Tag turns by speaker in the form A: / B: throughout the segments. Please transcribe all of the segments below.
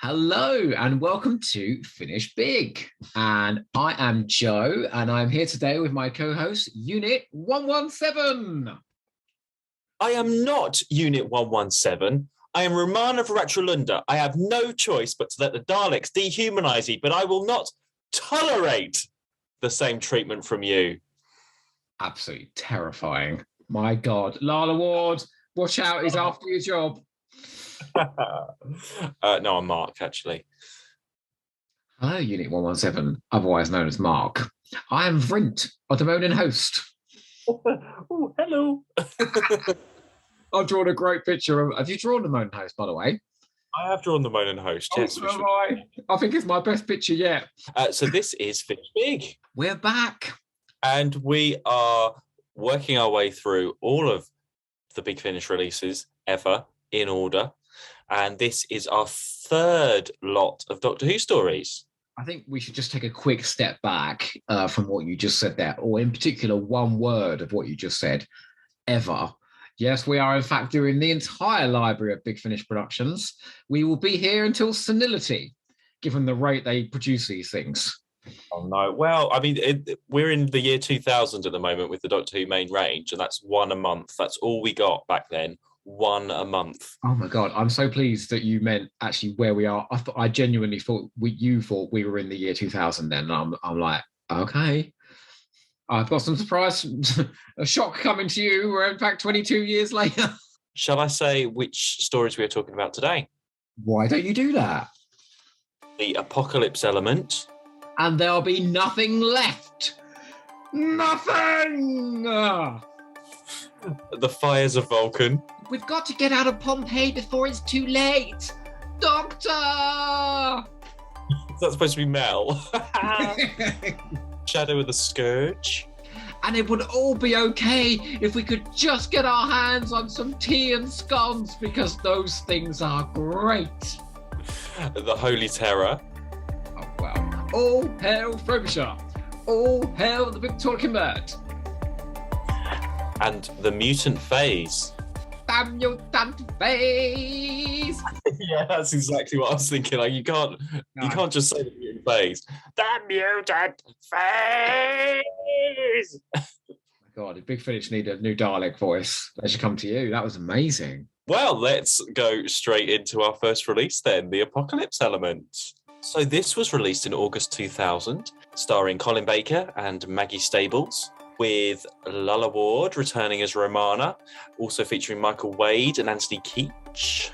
A: Hello and welcome to Finish Big. And I am Joe, and I'm here today with my co-host, Unit 117.
B: I am not Unit 117. I am Romana Viratralunda. I have no choice but to let the Daleks dehumanize you, but I will not tolerate the same treatment from you.
A: Absolutely terrifying. My God. Lala Ward, watch out, he's after your job.
B: No, I'm Mark, actually.
A: Hello, Unit 117, otherwise known as Mark. I am Vrint, a Demonin host.
B: Oh, hello.
A: I've drawn a great picture of... Have you drawn the Demonin host, by the way?
B: I have drawn the Moaning Host, yes.
A: So have I think it's my best picture yet.
B: So this is Finish Big.
A: We're back.
B: And we are working our way through all of the Big Finish releases ever in order. And this is our third lot of Doctor Who stories.
A: I think we should just take a quick step back from what you just said there, or in particular, one word of what you just said, ever. Yes, we are in fact doing the entire library of Big Finish productions. We will be here until senility, given the rate they produce these things.
B: Oh, no. Well, I mean, we're in the year 2000 at the moment with the Doctor Who main range, and that's one a month. That's all we got back then. One a month.
A: Oh my God, I'm so pleased that you meant actually where we are. I genuinely thought you thought we were in the year 2000 then. And I'm like, okay. I've got some surprise, a shock coming to you. We're in fact 22 years later.
B: Shall I say which stories we are talking about today?
A: Why don't you do that?
B: The Apocalypse Element.
A: And there'll be nothing left. Nothing!
B: The Fires of Vulcan.
A: We've got to get out of Pompeii before it's too late. Doctor!
B: Is that supposed to be Mel? Shadows of the Scourge.
A: And it would all be okay if we could just get our hands on some tea and scones, because those things are great.
B: The Holy Terror.
A: Oh, well. All hail Frobisher. All hail the Victorian bird.
B: And the Mutant Phase.
A: The Mutant Phase.
B: Yeah, that's exactly what I was thinking. Like, you can't just say the Mutant Phase. The Mutant Phase.
A: Oh my God, if Big Finish need a new Dalek voice, they should come to you. That was amazing.
B: Well, let's go straight into our first release then, The Apocalypse Element. So this was released in August 2000, starring Colin Baker and Maggie Stables, with Lalla Ward returning as Romana, also featuring Michael Wade and Anthony Keach,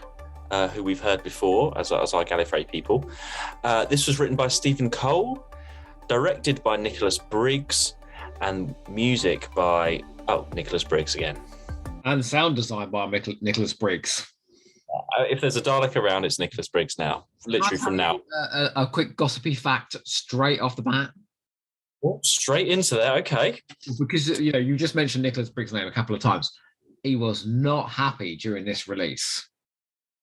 B: who we've heard before as our Gallifrey people. This was written by Stephen Cole, directed by Nicholas Briggs, and music by Nicholas Briggs again.
A: And sound design by Nicholas Briggs.
B: If there's a Dalek around, it's Nicholas Briggs now, literally from now.
A: A quick gossipy fact straight off the bat.
B: Oh, straight into there, okay.
A: Because, you just mentioned Nicholas Briggs' name a couple of times. He was not happy during this release.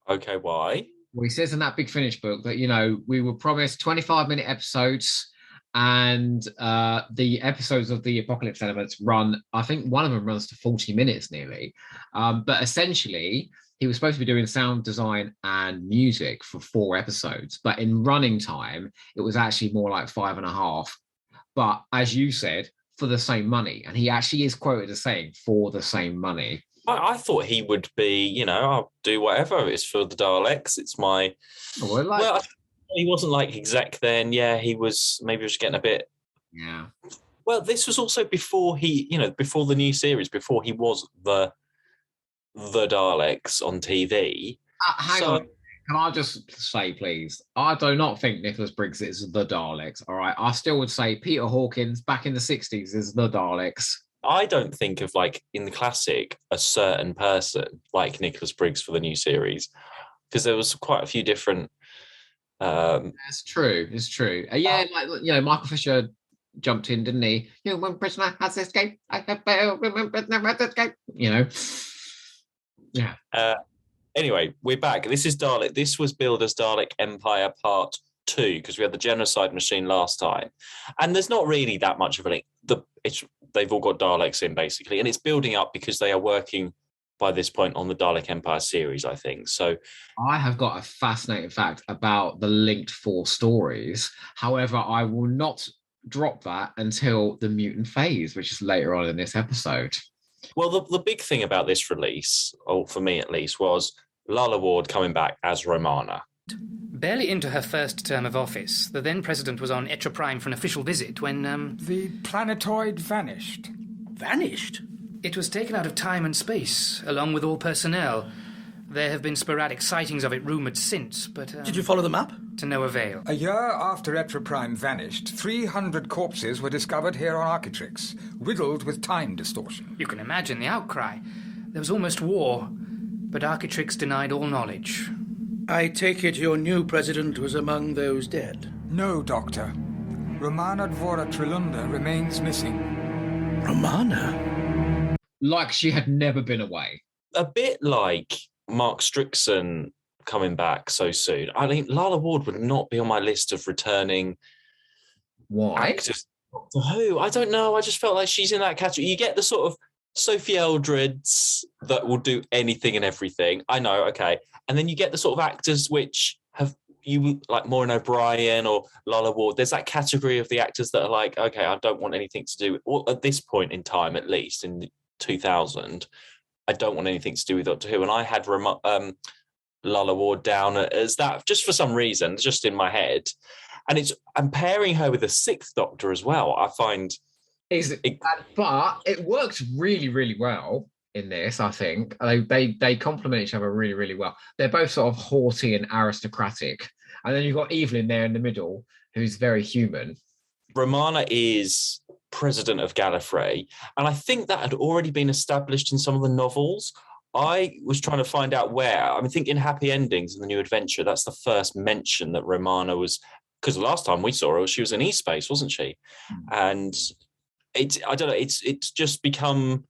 B: Okay, why?
A: Well, he says in that Big Finish book that, we were promised 25-minute episodes, and the episodes of the Apocalypse Elements run, I think one of them runs to 40 minutes nearly. But essentially, he was supposed to be doing sound design and music for 4 episodes. But in running time, it was actually more like 5.5. But as you said, for the same money. And he actually is quoted as saying, for the same money.
B: I thought he would be, I'll do whatever. It's for the Daleks. It's my... Well, he wasn't like exec then. Yeah, he was getting a bit...
A: Yeah.
B: Well, this was also before before the new series, before he was the Daleks on TV.
A: Hang on. Can I just say, please, I do not think Nicholas Briggs is the Daleks, all right? I still would say Peter Hawkins back in the 60s is the Daleks.
B: I don't think of, in the classic, a certain person like Nicholas Briggs for the new series, because there was quite a few different...
A: It's true. Michael Fisher jumped in, didn't he? When prisoner has escaped, when prisoner has escaped, Yeah.
B: Anyway, we're back. This is Dalek. This was billed as Dalek Empire Part 2, because we had the genocide machine last time. And there's not really that much of a link. They've all got Daleks in, basically. And it's building up because they are working by this point on the Dalek Empire series, I think. So
A: I have got a fascinating fact about the linked four stories. However, I will not drop that until the Mutant Phase, which is later on in this episode.
B: well, the big thing about this release, or for me at least, was Lalla Ward coming back as Romana.
C: Barely into her first term of office, the then president was on Etra Prime for an official visit when,
D: The planetoid vanished.
E: Vanished?
C: it was taken out of time and space, along with all personnel. There have been sporadic sightings of it rumoured since, but...
E: Did you follow the map?
C: To no avail.
D: A year after Etra Prime vanished, 300 corpses were discovered here on Architrix, riddled with time distortion.
C: You can imagine the outcry. There was almost war, but Architrix denied all knowledge.
E: I take it your new president was among those dead.
D: No, Doctor. Romana Dvora Trilunda remains missing.
E: Romana?
A: Like she had never been away.
B: A bit like Mark Strickson coming back so soon. I mean, Lalla Ward would not be on my list of returning
A: Why?
B: actors. To who? I don't know. I just felt like she's in that category. You get the sort of Sophie Eldreds that will do anything and everything. I know, okay. And then you get the sort of actors which have you like Maureen O'Brien or Lalla Ward. There's that category of the actors that are like, okay, I don't want anything to do with, well, at this point in time, at least in 2000, I don't want anything to do with Doctor Who. And I had Lalla Ward down as that just for some reason, just in my head. And I'm pairing her with the Sixth Doctor as well. I find
A: But it works really, really well in this, I think. They complement each other really, really well. They're both sort of haughty and aristocratic. And then you've got Evelyn there in the middle, who's very human.
B: Romana is president of Gallifrey, and I think that had already been established in some of the novels. I was trying to find out where. I think in Happy Endings in the New Adventure, that's the first mention that Romana was, because the last time we saw her, she was in E-Space, wasn't she? And I don't know, it's just become,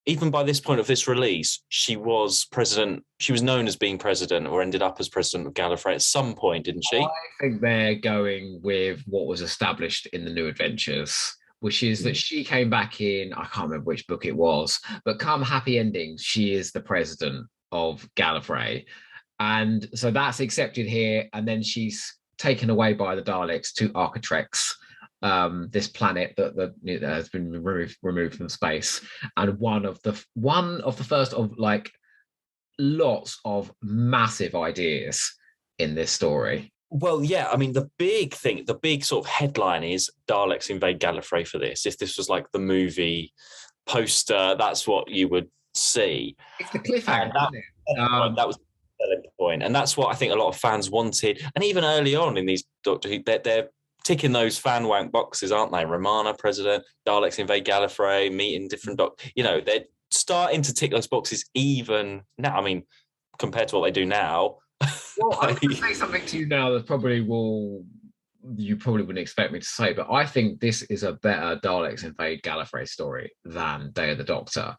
B: even by this point of this release, she was president, she was known as being president or ended up as president of Gallifrey at some point, didn't she?
A: I think they're going with what was established in the New Adventures, which is that she came back in, I can't remember which book it was, but come Happy Endings, she is the president of Gallifrey. And so that's accepted here. And then she's taken away by the Daleks to Architrix, this planet that has been removed from space. And one of the first of like lots of massive ideas in this story.
B: Well, yeah, I mean, the big sort of headline is Daleks invade Gallifrey for this. If this was like the movie poster, that's what you would see.
A: It's the cliffhanger, isn't it?
B: That was the selling point. And that's what I think a lot of fans wanted. And even early on in these Doctor Who, they're ticking those fan wank boxes, aren't they? Romana, president, Daleks invade Gallifrey, meeting different they're starting to tick those boxes even now. I mean, compared to what they do now.
A: Well, I'm going to say something to you now that you probably wouldn't expect me to say, but I think this is a better Daleks Invade Gallifrey story than Day of the Doctor.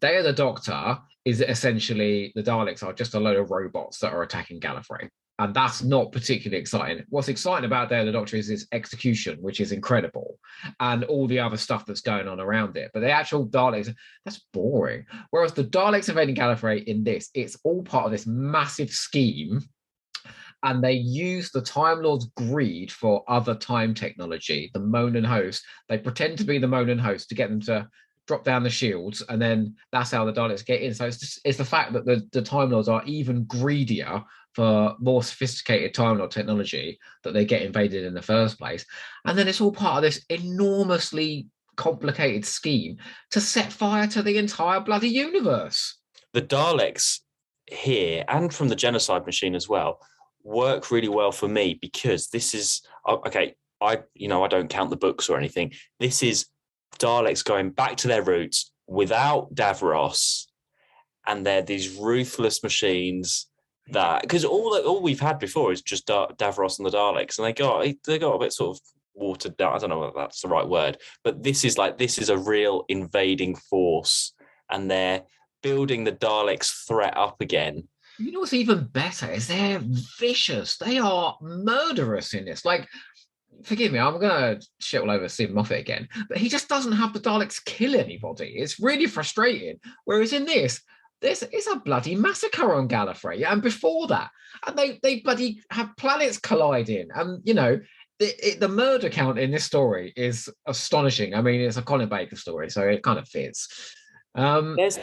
A: Day of the Doctor is essentially the Daleks are just a load of robots that are attacking Gallifrey. And that's not particularly exciting. What's exciting about Day of the Doctor is its execution, which is incredible, and all the other stuff that's going on around it. But the actual Daleks, that's boring. Whereas the Daleks invading Gallifrey in this, it's all part of this massive scheme. And they use the Time Lord's greed for other time technology, the Monan host. They pretend to be the Monan host to get them to drop down the shields, and then that's how the Daleks get in. So it's the fact that the Time Lords are even greedier for more sophisticated Time Lord technology that they get invaded in the first place. And then it's all part of this enormously complicated scheme to set fire to the entire bloody universe.
B: The Daleks here, and from the Genocide Machine as well, work really well for me because this is, okay, I don't count the books or anything. This is Daleks going back to their roots without Davros, and they're these ruthless machines that, because all we've had before is just Davros and the Daleks, and they got a bit sort of watered down. I don't know if that's the right word, but this is a real invading force, and they're building the Daleks' threat up again.
A: You know what's even better is they're vicious. They are murderous in this. Like, forgive me, I'm going to shit all over Stephen Moffat again, but he just doesn't have the Daleks kill anybody. It's really frustrating. Whereas in this, it's a bloody massacre on Gallifrey, and before that, and they bloody have planets colliding, and the murder count in this story is astonishing. I mean, it's a Colin Baker story, so it kind of fits.
B: There's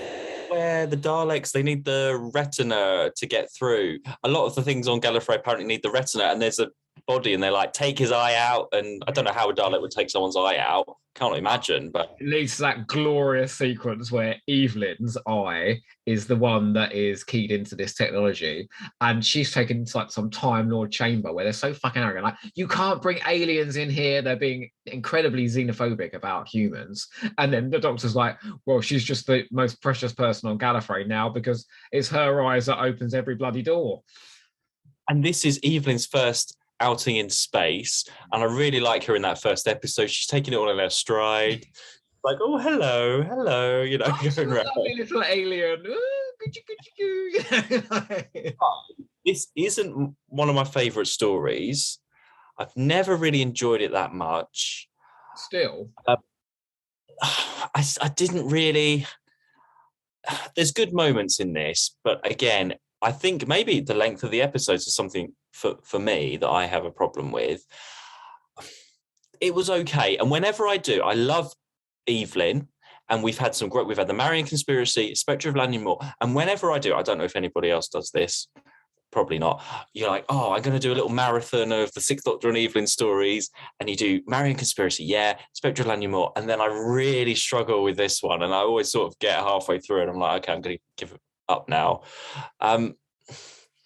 B: where the Daleks, they need the retina to get through. A lot of the things on Gallifrey apparently need the retina, and there's a body, and they're like, take his eye out. And I don't know how a Dalek would take someone's eye out. Can't imagine, but
A: it leads to that glorious sequence where Evelyn's eye is the one that is keyed into this technology, and she's taken like some Time Lord chamber where they're so fucking arrogant, like, you can't bring aliens in here, they're being incredibly xenophobic about humans. And then the Doctor's like, well, she's just the most precious person on Gallifrey now because it's her eyes that opens every bloody door.
B: And this is Evelyn's first outing in space, and I really like her in that first episode. She's taking it all in her stride, like, oh, hello, going around.
A: Lovely little alien.
B: This isn't one of my favorite stories. I've never really enjoyed it that much.
A: Still,
B: I didn't really. There's good moments in this, but again, I think maybe the length of the episodes is something for me that I have a problem with. It was okay. And whenever I do, I love Evelyn. And we've had the Marian Conspiracy, Spectre of Lanymore. And whenever I do, I don't know if anybody else does this, probably not. You're like, oh, I'm going to do a little marathon of the Sixth Doctor and Evelyn stories. And you do Marian Conspiracy, yeah, Spectre of Lanymore. And then I really struggle with this one. And I always sort of get halfway through and I'm like, okay, I'm going to give it up now.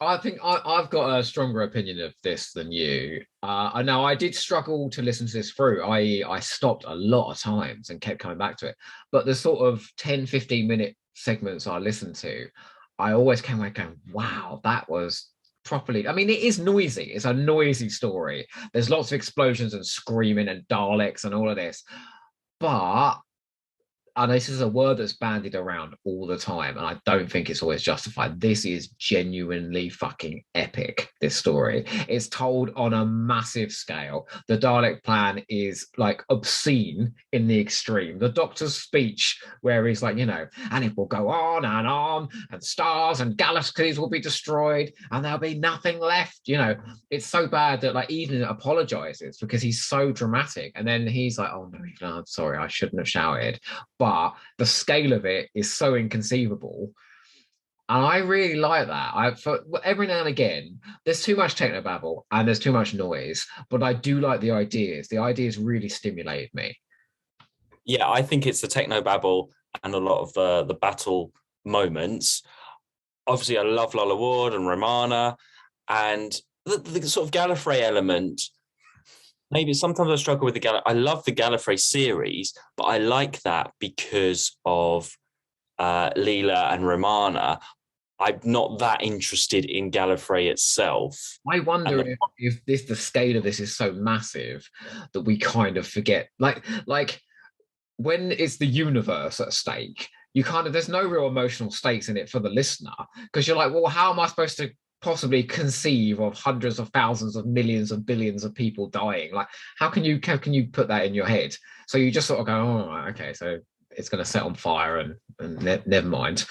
A: I think I've got a stronger opinion of this than you. I know I did struggle to listen to this through, i.e. I stopped a lot of times and kept coming back to it. But the sort of 10, 15-minute segments I listened to, I always came away going, wow, that was properly... I mean, it is noisy. It's a noisy story. There's lots of explosions and screaming and Daleks and all of this. But... and this is a word that's bandied around all the time, and I don't think it's always justified. This is genuinely fucking epic, this story. It's told on a massive scale. The Dalek plan is like obscene in the extreme. The Doctor's speech where he's like, and it will go on, and stars and galaxies will be destroyed, and there'll be nothing left. It's so bad that like Evelyn apologizes because he's so dramatic. And then he's like, oh no, Evelyn, I'm sorry, I shouldn't have shouted. But the scale of it is so inconceivable. And I really like that. For every now and again, there's too much technobabble and there's too much noise, but I do like the ideas. The ideas really stimulated me.
B: Yeah, I think it's the technobabble and a lot of the battle moments. Obviously, I love Lola Ward and Romana, and the sort of Gallifrey element. Maybe sometimes I struggle with I love the Gallifrey series, but I like that because of Leela and Romana. I'm not that interested in Gallifrey itself.
A: I wonder if the scale of this is so massive that we kind of forget. Like when it's the universe at stake, there's no real emotional stakes in it for the listener, because you're like, well, how am I supposed to possibly conceive of hundreds of thousands of millions of billions of people dying? Like, how can you put that in your head? So you just sort of go, oh, right, okay, so it's going to set on fire and never mind.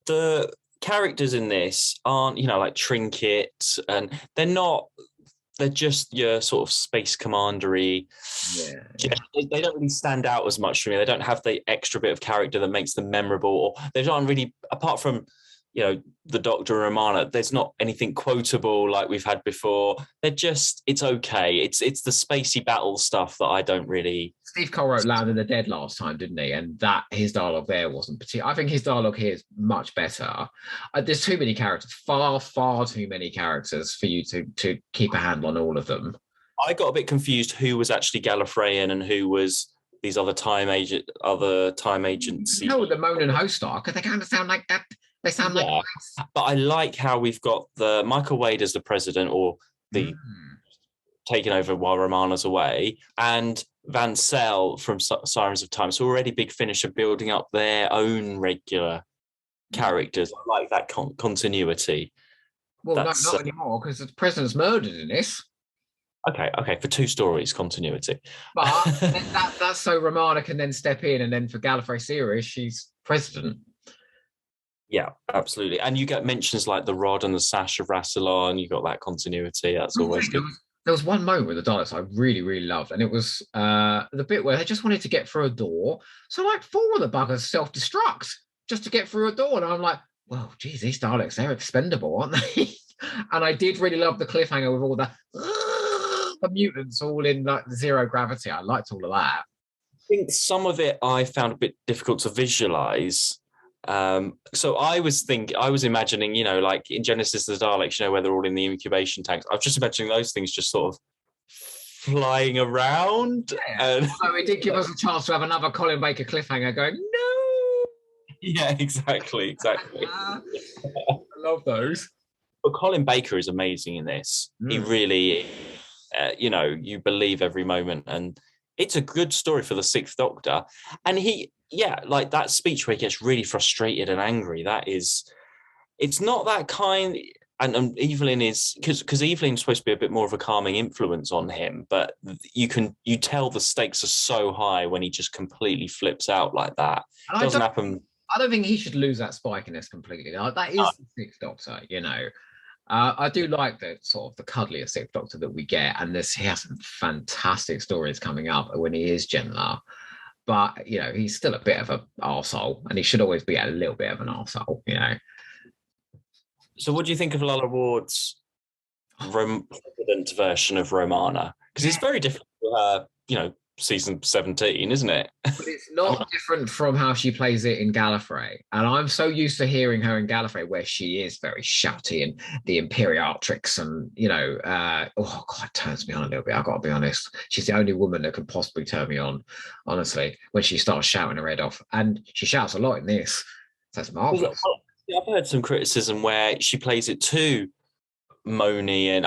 B: The characters in this aren't, like Trinket, and they're just your sort of space commandery. Yeah. They don't really stand out as much for me. They don't have the extra bit of character that makes them memorable, or they don't really, apart from the Doctor and Romana, there's not anything quotable like we've had before. It's okay. It's the spacey battle stuff that I don't really...
A: Steve Cole wrote Land of the Dead last time, didn't he? And his dialogue there wasn't particular. I think his dialogue here is much better. There's too many characters, far, far too many characters for you to keep a handle on all of them.
B: I got a bit confused who was actually Gallifreyan and who was these other time agencies.
A: The Moan and Hostar, because they kind of sound like that. They sound like this.
B: But I like how we've got the Michael Wade as the president, or the taking over while Romana's away, and Van Sel from Sirens of Time. So already Big Finish are building up their own regular characters. I like that continuity.
A: Well, not anymore, because the president's murdered in this.
B: Okay, for 2 stories, continuity.
A: But that's so Romana can then step in, and then for Gallifrey series, she's president.
B: Yeah, absolutely. And you get mentions like the rod and the sash of Rassilon. You got that continuity. That's always good.
A: There was one moment with the Daleks I really, really loved, and it was the bit where they just wanted to get through a door. So like 4 of the buggers self-destruct just to get through a door. And I'm like, well, geez, these Daleks, they're expendable, aren't they? And I did really love the cliffhanger with all the mutants all in like zero gravity. I liked all of that.
B: I think some of it I found a bit difficult to visualize. So I was imagining, like in Genesis of the Daleks, where they're all in the incubation tanks. I was just imagining those things just sort of flying around.
A: Yeah.
B: And
A: So it did give us a chance to have another Colin Baker cliffhanger going, no.
B: yeah, exactly.
A: I love those.
B: But Colin Baker is amazing in this. He really, you believe every moment, and it's a good story for the Sixth Doctor. And like that speech where he gets really frustrated and angry. It's not that kind. And Evelyn is because Evelyn's supposed to be a bit more of a calming influence on him, but you tell the stakes are so high when he just completely flips out like that. It doesn't happen.
A: I don't think he should lose that spikiness completely. That is the Sixth Doctor, I do like the sort of the cuddlier Sixth Doctor that we get, and he has some fantastic stories coming up when he is gentler. But he's still a bit of an arsehole, and he should always be a little bit of an arsehole,
B: So, what do you think of Lalla Ward's president version of Romana? Because it's very different to her, season 17, isn't it?
A: But it's not different from how she plays it in Gallifrey. And I'm so used to hearing her in Gallifrey where she is very shouty and the Imperiatrix and, oh, God, it turns me on a little bit. I've got to be honest. She's the only woman that could possibly turn me on, honestly, when she starts shouting her head off. And she shouts a lot in this. That's marvelous.
B: I've heard some criticism where she plays it too moany and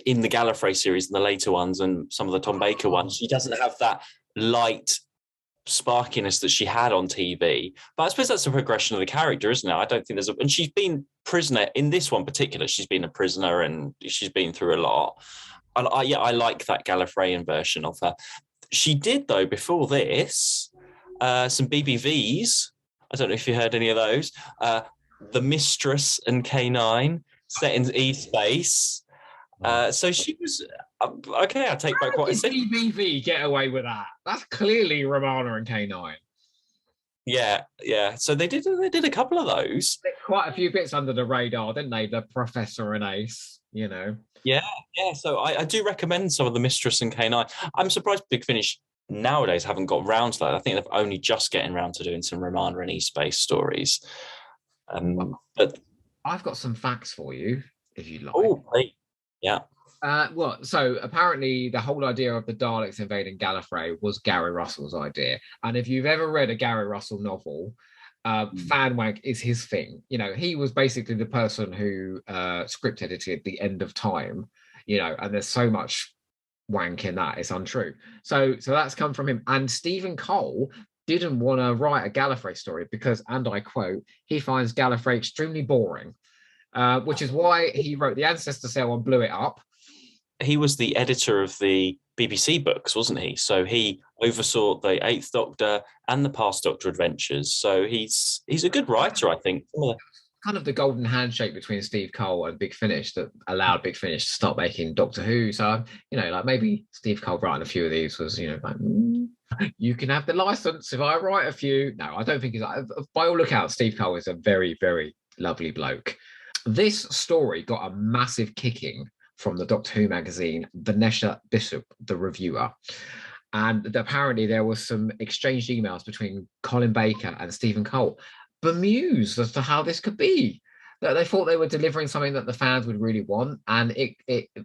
B: in the Gallifrey series and the later ones and some of the Tom Baker ones, she doesn't have that light sparkiness that she had on TV. But I suppose that's a progression of the character, isn't it? I don't think and she's been prisoner in this one particular. She's been a prisoner and she's been through a lot. I like that Gallifreyan version of her. She did though before this some BBVs. I don't know if you heard any of those. The Mistress and K9 set in E-Space. So she was okay. I take back what I said.
A: BBV get away with that? That's clearly Romana and K9.
B: Yeah. So they did a couple of those.
A: Quite a few bits under the radar, didn't they? The Professor and Ace,
B: Yeah. So I do recommend some of the Mistress and K9. I'm surprised Big Finish nowadays haven't got round to that. I think they're only just getting round to doing some Romana and E-Space stories. But
A: I've got some facts for you, if you'd like.
B: Oh, great. Yeah.
A: So apparently the whole idea of the Daleks invading Gallifrey was Gary Russell's idea. And if you've ever read a Gary Russell novel, fan wank is his thing. He was basically the person who script edited The End of Time, and there's so much wank in that, it's untrue. So that's come from him. And Stephen Cole didn't want to write a Gallifrey story because, and I quote, he finds Gallifrey extremely boring, which is why he wrote the Ancestor Cell and blew it up.
B: He was the editor of the BBC books, wasn't he? So he oversaw the Eighth Doctor and the Past Doctor adventures. So he's a good writer, I think.
A: Kind of the golden handshake between Steve Cole and Big Finish that allowed Big Finish to start making Doctor Who. So, like maybe Steve Cole writing a few of these was, you can have the license if I write a few. No, I don't think he's by all accounts, Steve Cole is a very, very lovely bloke. This story got a massive kicking from the Doctor Who magazine, Vanessa Bishop, the reviewer. And apparently there was some exchanged emails between Colin Baker and Stephen Cole, bemused as to how this could be. That they thought they were delivering something that the fans would really want. And it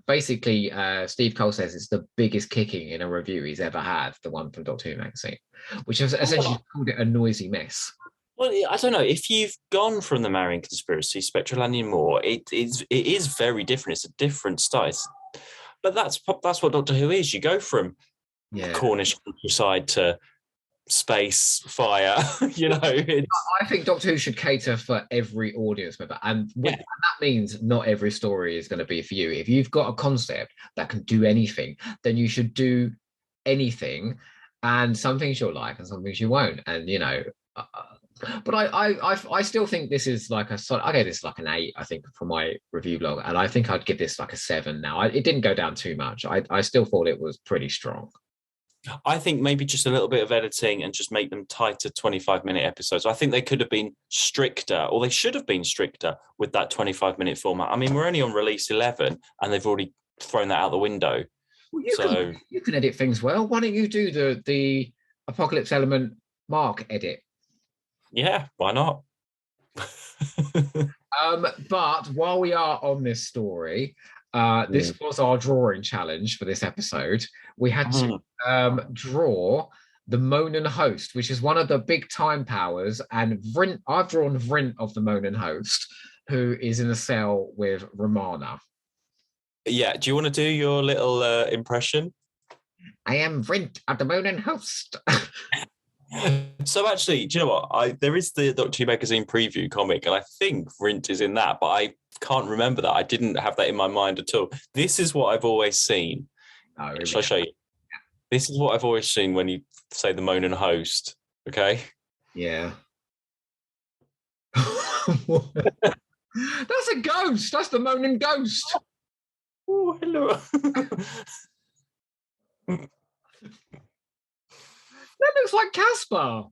A: basically, Steve Cole says it's the biggest kicking in a review he's ever had, the one from Doctor Who magazine, which has essentially called it a noisy mess.
B: Well, I don't know. If you've gone from the Marian Conspiracy, Spectral and More, it is very different. It's a different style. But that's what Doctor Who is. You go from Cornish countryside to space, fire,
A: I think Doctor Who should cater for every audience member. And that means not every story is going to be for you. If you've got a concept that can do anything, then you should do anything. And some things you'll like and some things you won't. And, But I still think this is like I gave this like an 8, I think, for my review log, and I think I'd give this like a 7 now. It didn't go down too much. I still thought it was pretty strong.
B: I think maybe just a little bit of editing and just make them tighter 25-minute episodes. I think they could have been stricter, or they should have been stricter with that 25-minute format. I mean, we're only on release 11 and they've already thrown that out the window.
A: Well,
B: So
A: you can edit things well. Why don't you do the Apocalypse Element Mark edit?
B: yeah, why not?
A: But while we are on this story, this was our drawing challenge for this episode. We had to draw the Moanin' Host, which is one of the big time powers. And I've drawn Vrint of the Moanin' Host, who is in a cell with Romana.
B: Yeah, do you want to do your little impression?
A: I am Vrint of the Moanin' Host.
B: So actually, do you know what? There is the Doctor Who magazine preview comic, and I think Vrint is in that, but I can't remember that. I didn't have that in my mind at all. This is what I've always seen.
A: Oh, really?
B: Shall I show you? This is what I've always seen when you say the Moanin' Host. Okay.
A: Yeah. That's a ghost. That's the Moanin' Ghost.
B: Oh, hello.
A: That looks like Caspar.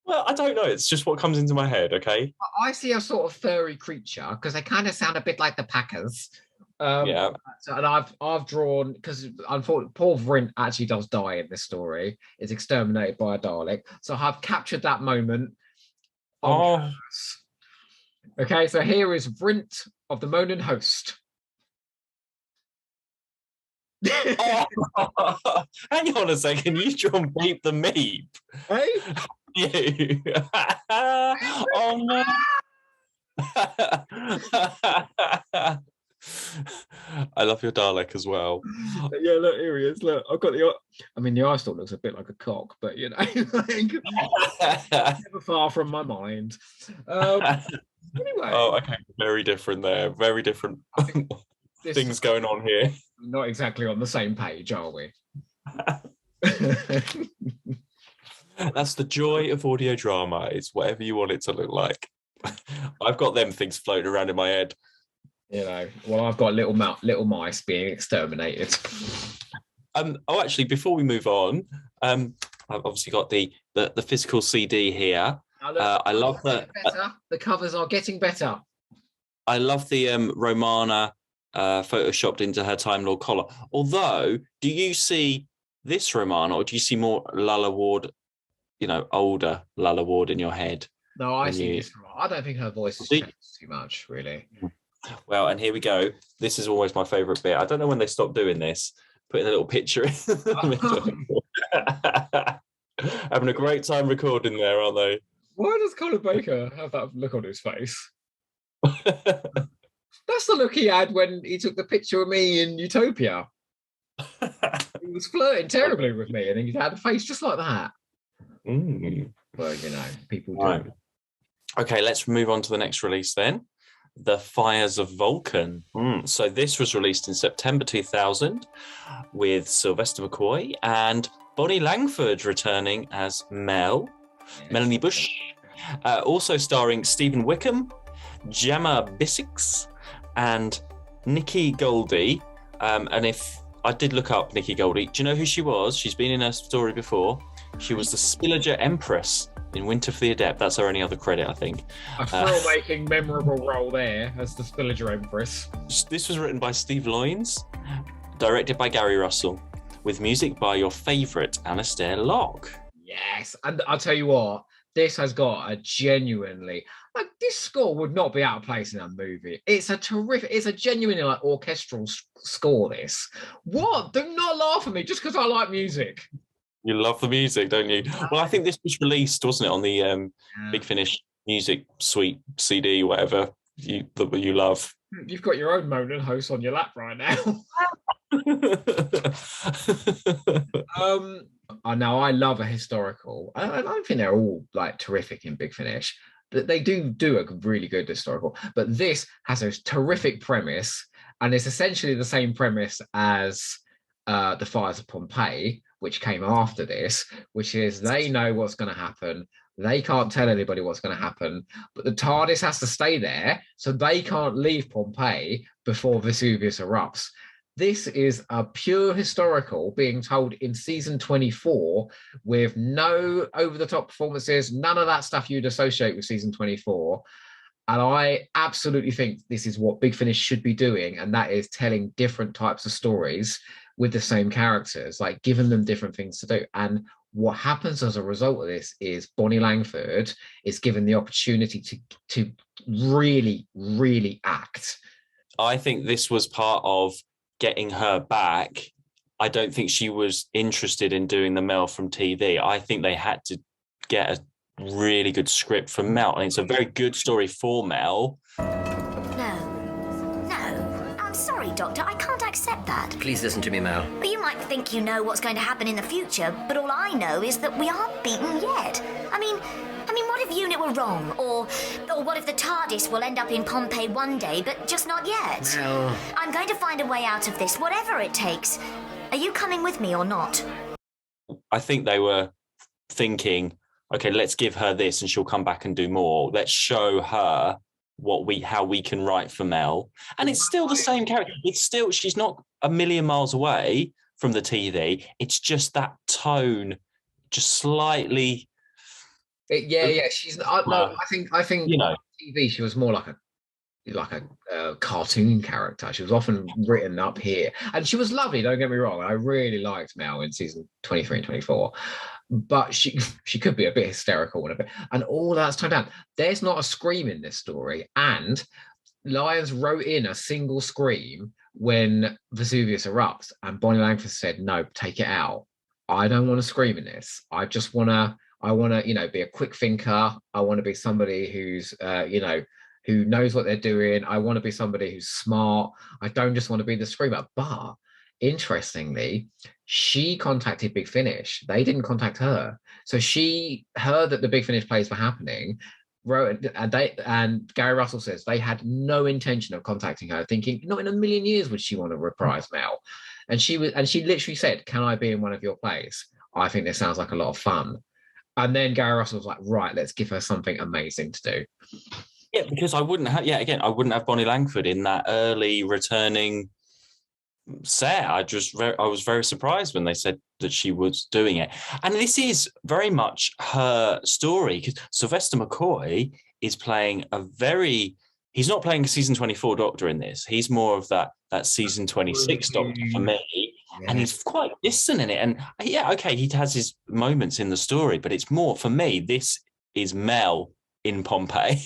B: Well, I don't know. It's just what comes into my head, okay?
A: I see a sort of furry creature because they kind of sound a bit like the Packers.
B: Yeah.
A: So, and I've drawn, because unfortunately Paul Vrint actually does die in this story. Is exterminated by a Dalek. So I've captured that moment. Okay, so here is Vrint of the Moanin' Host.
B: Oh, hang on a second. You drawn Beep the Meep.
A: Hey?
B: You. Oh no. I love your Dalek as well.
A: Yeah, look, here he is. Look, I've got the. I mean, the eye stalk looks a bit like a cock, but you know, never far from my mind. Anyway.
B: Oh, okay. Very different there. Very different things going on here.
A: Not exactly on the same page, are we?
B: That's the joy of audio drama. It's whatever you want it to look like. I've got them things floating around in my head.
A: You know, well, I've got little mice being exterminated.
B: Oh, actually, before we move on, I've obviously got the physical CD here. I love that.
A: The covers are getting better.
B: I love the Romana photoshopped into her Time Lord collar. Although, do you see this Romana, or do you see more Lalla Ward, older Lalla Ward in your head?
A: No, I see this. I don't think her voice has changed too much, really.
B: Well, and here we go. This is always my favourite bit. I don't know when they stopped doing this, putting a little picture in the middle. Having a great time recording there, aren't they?
A: Why does Colin Baker have that look on his face? That's the look he had when he took the picture of me in Utopia. He was flirting terribly with me, and he had a face just like that. Well, people do.
B: Right. Okay, let's move on to the next release then. The Fires of Vulcan. So this was released in September 2000 with Sylvester McCoy and Bonnie Langford returning as Mel, Melanie Bush. Also starring Stephen Wickham, Gemma Bissix, and Nikki Goldie. And if I did look up Nikki Goldie, do you know who she was? She's been in a story before. She was the Spillager Empress in Winter for the Adept. That's her only other credit, I think.
A: A thrill-making, memorable role there as the Spillager Empress.
B: This was written by Steve Loynes, directed by Gary Russell, with music by your favourite Alastair Locke.
A: Yes, and I'll tell you what, this has got a genuinely, this score would not be out of place in a movie. It's a genuinely orchestral score, this. What? Do not laugh at me just because I like music.
B: You love the music, don't you? Well, I think this was released, wasn't it, on the Big Finish Music Suite CD, whatever that you love.
A: You've got your own Moanin' Host on your lap right now. I love a historical. I don't think they're all terrific in Big Finish. They do a really good historical, but this has a terrific premise, and it's essentially the same premise as the Fires of Pompeii, which came after this, which is they know what's going to happen. They can't tell anybody what's going to happen, but the TARDIS has to stay there, so they can't leave Pompeii before Vesuvius erupts. This is a pure historical being told in season 24 with no over-the-top performances, none of that stuff you'd associate with season 24. And I absolutely think this is what Big Finish should be doing, and that is telling different types of stories with the same characters, like giving them different things to do. And what happens as a result of this is Bonnie Langford is given the opportunity to really, really act.
B: I think this was part of getting her back. I don't think she was interested in doing the Mel from TV. I think they had to get a really good script from Mel, and it's a very good story for Mel.
F: Sorry, Doctor, I can't accept that.
G: Please listen to me, Mel.
F: But you might think you know what's going to happen in the future, but all I know is that we aren't beaten yet. I mean, what if UNIT were wrong? Or what if the TARDIS will end up in Pompeii one day, but just not yet?
G: Mel.
F: I'm going to find a way out of this, whatever it takes. Are you coming with me or not?
B: I think they were thinking, okay, let's give her this and she'll come back and do more. Let's show her how we can write for Mel. And it's still the same character. She's not a million miles away from the TV. It's just that tone, just slightly.
A: She's not. No, I think on TV she was more like a cartoon character. She was often written up here, and she was lovely. Don't get me wrong. I really liked Mel in season 23 and 24. But she could be a bit hysterical and all that's toned down. There's not a scream in this story, and Lyons wrote in a single scream when Vesuvius erupts, and Bonnie Langford said, "No, take it out. I don't want to scream in this. I want to, be a quick thinker. I want to be somebody who's, who knows what they're doing. I want to be somebody who's smart. I don't just want to be the screamer." But interestingly, she contacted Big Finish. They didn't contact her. So she heard that the Big Finish plays were happening, wrote, and Gary Russell says they had no intention of contacting her, thinking not in a million years would she want to reprise Mel. And she literally said, "Can I be in one of your plays? I think this sounds like a lot of fun." And then Gary Russell was like, "Right, let's give her something amazing to do."
B: Yeah, because I wouldn't have Bonnie Langford in that early returning set. I was very surprised when they said that she was doing it. And this is very much her story, because Sylvester McCoy is playing he's not playing a season 24 Doctor in this. He's more of that season 26 Doctor for me. Yeah. And he's quite distant in it. And he has his moments in the story, but it's more, for me, this is Mel in Pompeii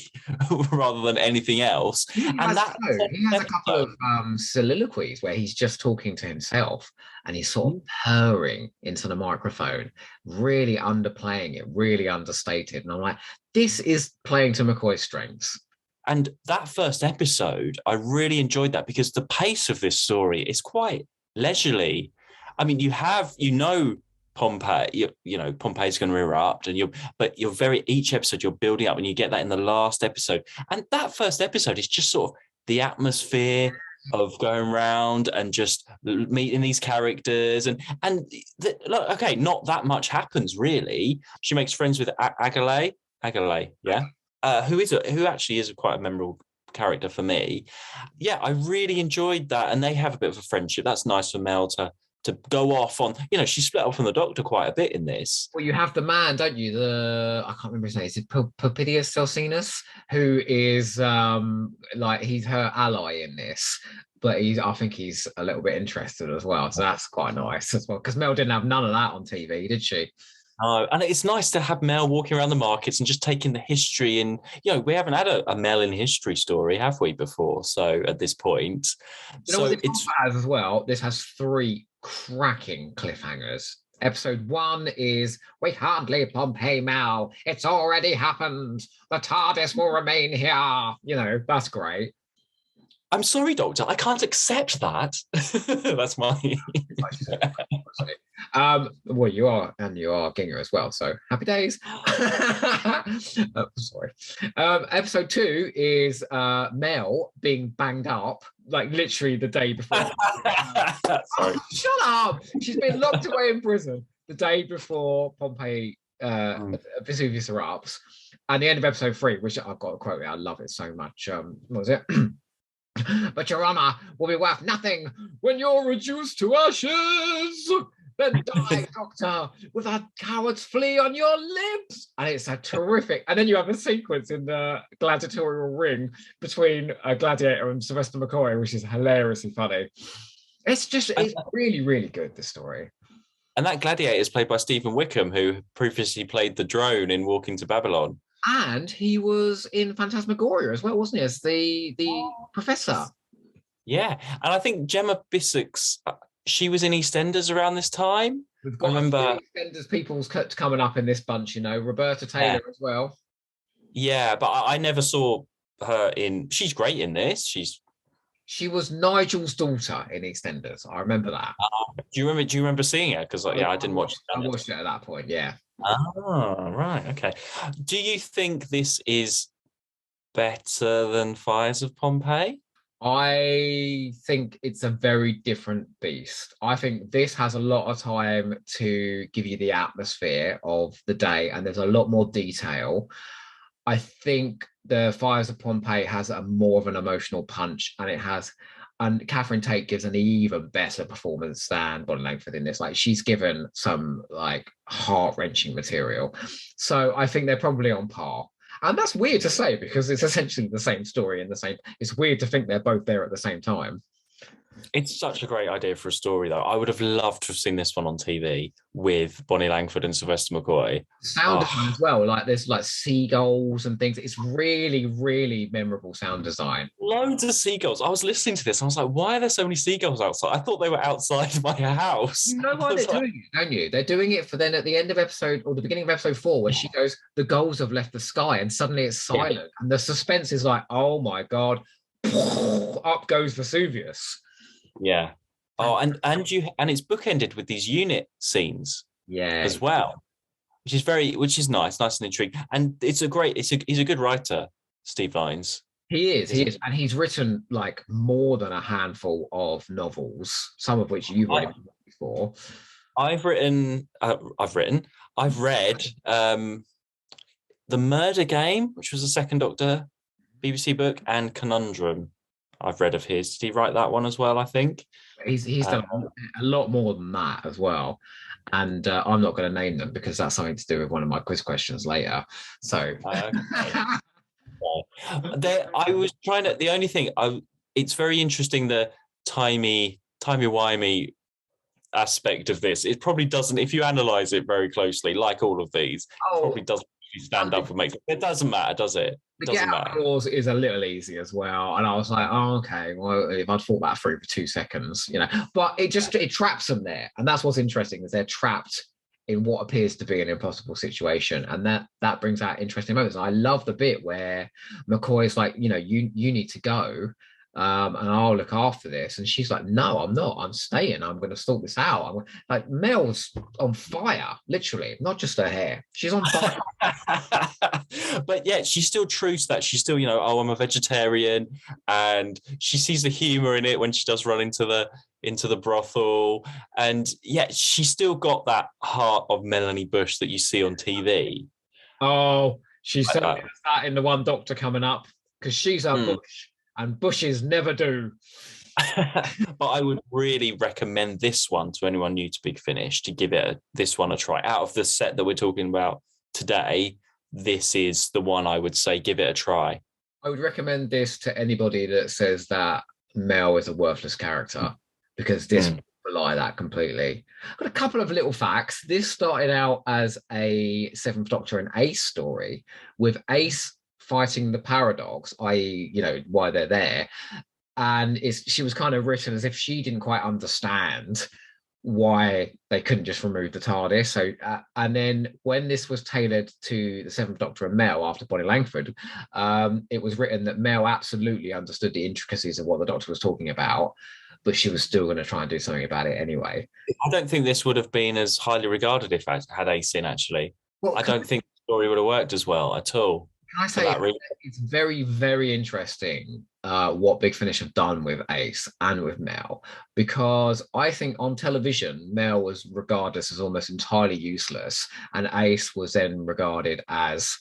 B: rather than anything else.
A: He has a couple of soliloquies where he's just talking to himself and he's sort of purring into the microphone, really underplaying it, really understated. And I'm like, this is playing to McCoy's strengths.
B: And that first episode, I really enjoyed that because the pace of this story is quite leisurely. I mean, Pompeii, Pompeii's going to erupt, and each episode you're building up, and you get that in the last episode. And that first episode is just sort of the atmosphere of going around and just meeting these characters, not that much happens really. She makes friends with Agale, who actually is quite a memorable character for me. Yeah, I really enjoyed that, and they have a bit of a friendship. That's nice for Mel to go off on, she split up from the Doctor quite a bit in this.
A: Well, you have the man, don't you? I can't remember his name. Is it Popidius Celsinus, who is he's her ally in this, but I think he's a little bit interested as well. So that's quite nice as well, because Mel didn't have none of that on TV, did she?
B: No, and it's nice to have Mel walking around the markets and just taking the history. And we haven't had a Mel in history story, have we, before? So at this point,
A: what this has as well. This has 3 cracking cliffhangers. Episode 1 is, "We can't leave Pompeii, Mel. It's already happened. The TARDIS will remain here." That's great.
B: I'm sorry, Doctor, I can't accept that. That's my.
A: Well, you are Ginger as well, so happy days. Sorry. Episode 2 is Mel being banged up, like literally the day before.
B: Sorry.
A: Shut up! She's been locked away in prison the day before Pompeii Vesuvius erupts. And the end of episode 3, which I've got to quote it, I love it so much. What was it? But your honor will be worth nothing when you're reduced to ashes. Then die, Doctor, with a coward's flea on your lips. And it's a terrific. And then you have a sequence in the gladiatorial ring between a gladiator and Sylvester McCoy, which is hilariously funny. It's really, really good, this story.
B: And that gladiator is played by Stephen Wickham, who previously played the drone in Walking to Babylon.
A: And he was in Phantasmagoria as well, wasn't he, as the professor?
B: Yeah, and I think Gemma Bissocks, she was in EastEnders around this time.
A: We've got EastEnders people's coming up in this bunch, you know, Roberta Taylor as well.
B: Yeah, but I never saw her in. She's great in this. She
A: was Nigel's daughter in EastEnders. I remember that.
B: Do you remember seeing her? Because I didn't watch.
A: I watched it at that point. Yeah.
B: Oh, right. Okay. Do you think this is better than Fires of Pompeii?
A: I think it's a very different beast. I think this has a lot of time to give you the atmosphere of the day, and there's a lot more detail. I think the Fires of Pompeii has a more of an emotional punch, and Catherine Tate gives an even better performance than Bonnie Langford in this. Like, she's given some like heart-wrenching material. So I think they're probably on par. And that's weird to say because it's essentially the same story it's weird to think they're both there at the same time.
B: It's such a great idea for a story, though. I would have loved to have seen this one on TV with Bonnie Langford and Sylvester McCoy.
A: Sound design as well, like there's like seagulls and things. It's really, really memorable sound design.
B: Loads of seagulls. I was listening to this. I was like, why are there so many seagulls outside? I thought they were outside my house.
A: You know why they're doing it, don't you? They're doing it for then at the end of episode, or the beginning of episode 4, where she goes, the gulls have left the sky, and suddenly it's silent. Yeah. And the suspense is like, oh my God, up goes Vesuvius.
B: Yeah. Oh, and it's bookended with these unit scenes.
A: Yeah.
B: As well, which is nice and intriguing. And he's a good writer, Steve Lyons.
A: He is, and he's written like more than a handful of novels, some of which you've already read before.
B: I've read The Murder Game, which was a Second Doctor BBC book, and Conundrum. I've read of his. Did he write that one as well, I think?
A: He's done a lot more than that as well. And I'm not going to name them because that's something to do with one of my quiz questions later. So
B: I was trying to, the only thing, it's very interesting, the timey-wimey aspect of this. It probably doesn't, if you analyse it very closely, like all of these, it probably doesn't stand up and make it doesn't matter, does it?
A: The Get Out clause is a little easy as well, and I was like, oh, okay, well, if I'd thought that through for 2 seconds, you know, but it traps them there, and that's what's interesting, is they're trapped in what appears to be an impossible situation, and that brings out interesting moments. And I love the bit where McCoy's like, you know, you need to go, and I'll look after this, and she's like, no, I'm not, I'm staying, I'm going to sort this out. Like, Mel's on fire, literally, not just her hair, she's on fire.
B: But yeah, she's still true to that. She's still, you know, I'm a vegetarian, and she sees the humor in it when she does run into the brothel, and yeah, she's still got that heart of Melanie Bush that you see on TV.
A: Oh, she's certainly that in The One Doctor coming up, because she's a Bush. And bushes never do.
B: But I would really recommend this one to anyone new to Big Finish to give this one a try. Out of the set that we're talking about today, this is the one I would say give it a try.
A: I would recommend this to anybody that says that Mel is a worthless character, because this would belie that completely. I've got a couple of little facts. This started out as a Seventh Doctor and Ace story, with Ace fighting the paradox, i.e., you know, why they're there, and she was kind of written as if she didn't quite understand why they couldn't just remove the TARDIS. So and then when this was tailored to the Seventh Doctor and Mel after Bonnie Langford, it was written that Mel absolutely understood the intricacies of what the Doctor was talking about, but she was still going to try and do something about it anyway.
B: I don't think this would have been as highly regarded if I had Ace in, actually. Well, I don't think the story would have worked as well at all.
A: I
B: for
A: say
B: that reason.
A: it's very, very interesting what Big Finish have done with Ace and with Mel, because I think on television, Mel was regarded as almost entirely useless, and Ace was then regarded as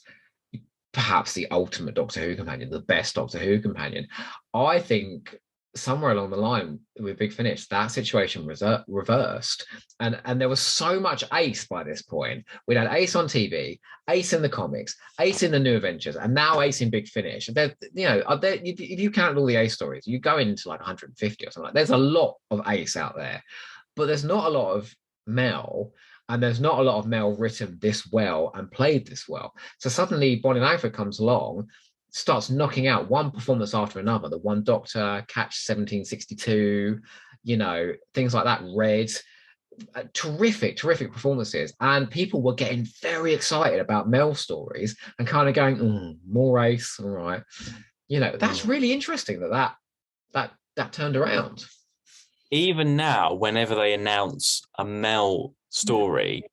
A: perhaps the ultimate Doctor Who companion, the best Doctor Who companion. I think somewhere along the line with Big Finish, that situation was reversed, and there was so much Ace by this point. We'd had Ace on TV, Ace in the comics, Ace in the New Adventures, and now Ace in Big Finish. If you count all the Ace stories, you go into like 150 or something. Like, there's a lot of Ace out there, but there's not a lot of Mel. And there's not a lot of Mel written this well and played this well. So suddenly Bonnie Langford comes along, starts knocking out one performance after another. The One Doctor, Catch 1762, things like that. Red, terrific performances. And people were getting very excited about Mel's stories and kind of going, more Ace, all right. That's really interesting that turned around.
B: Even now, whenever they announce a Mel story,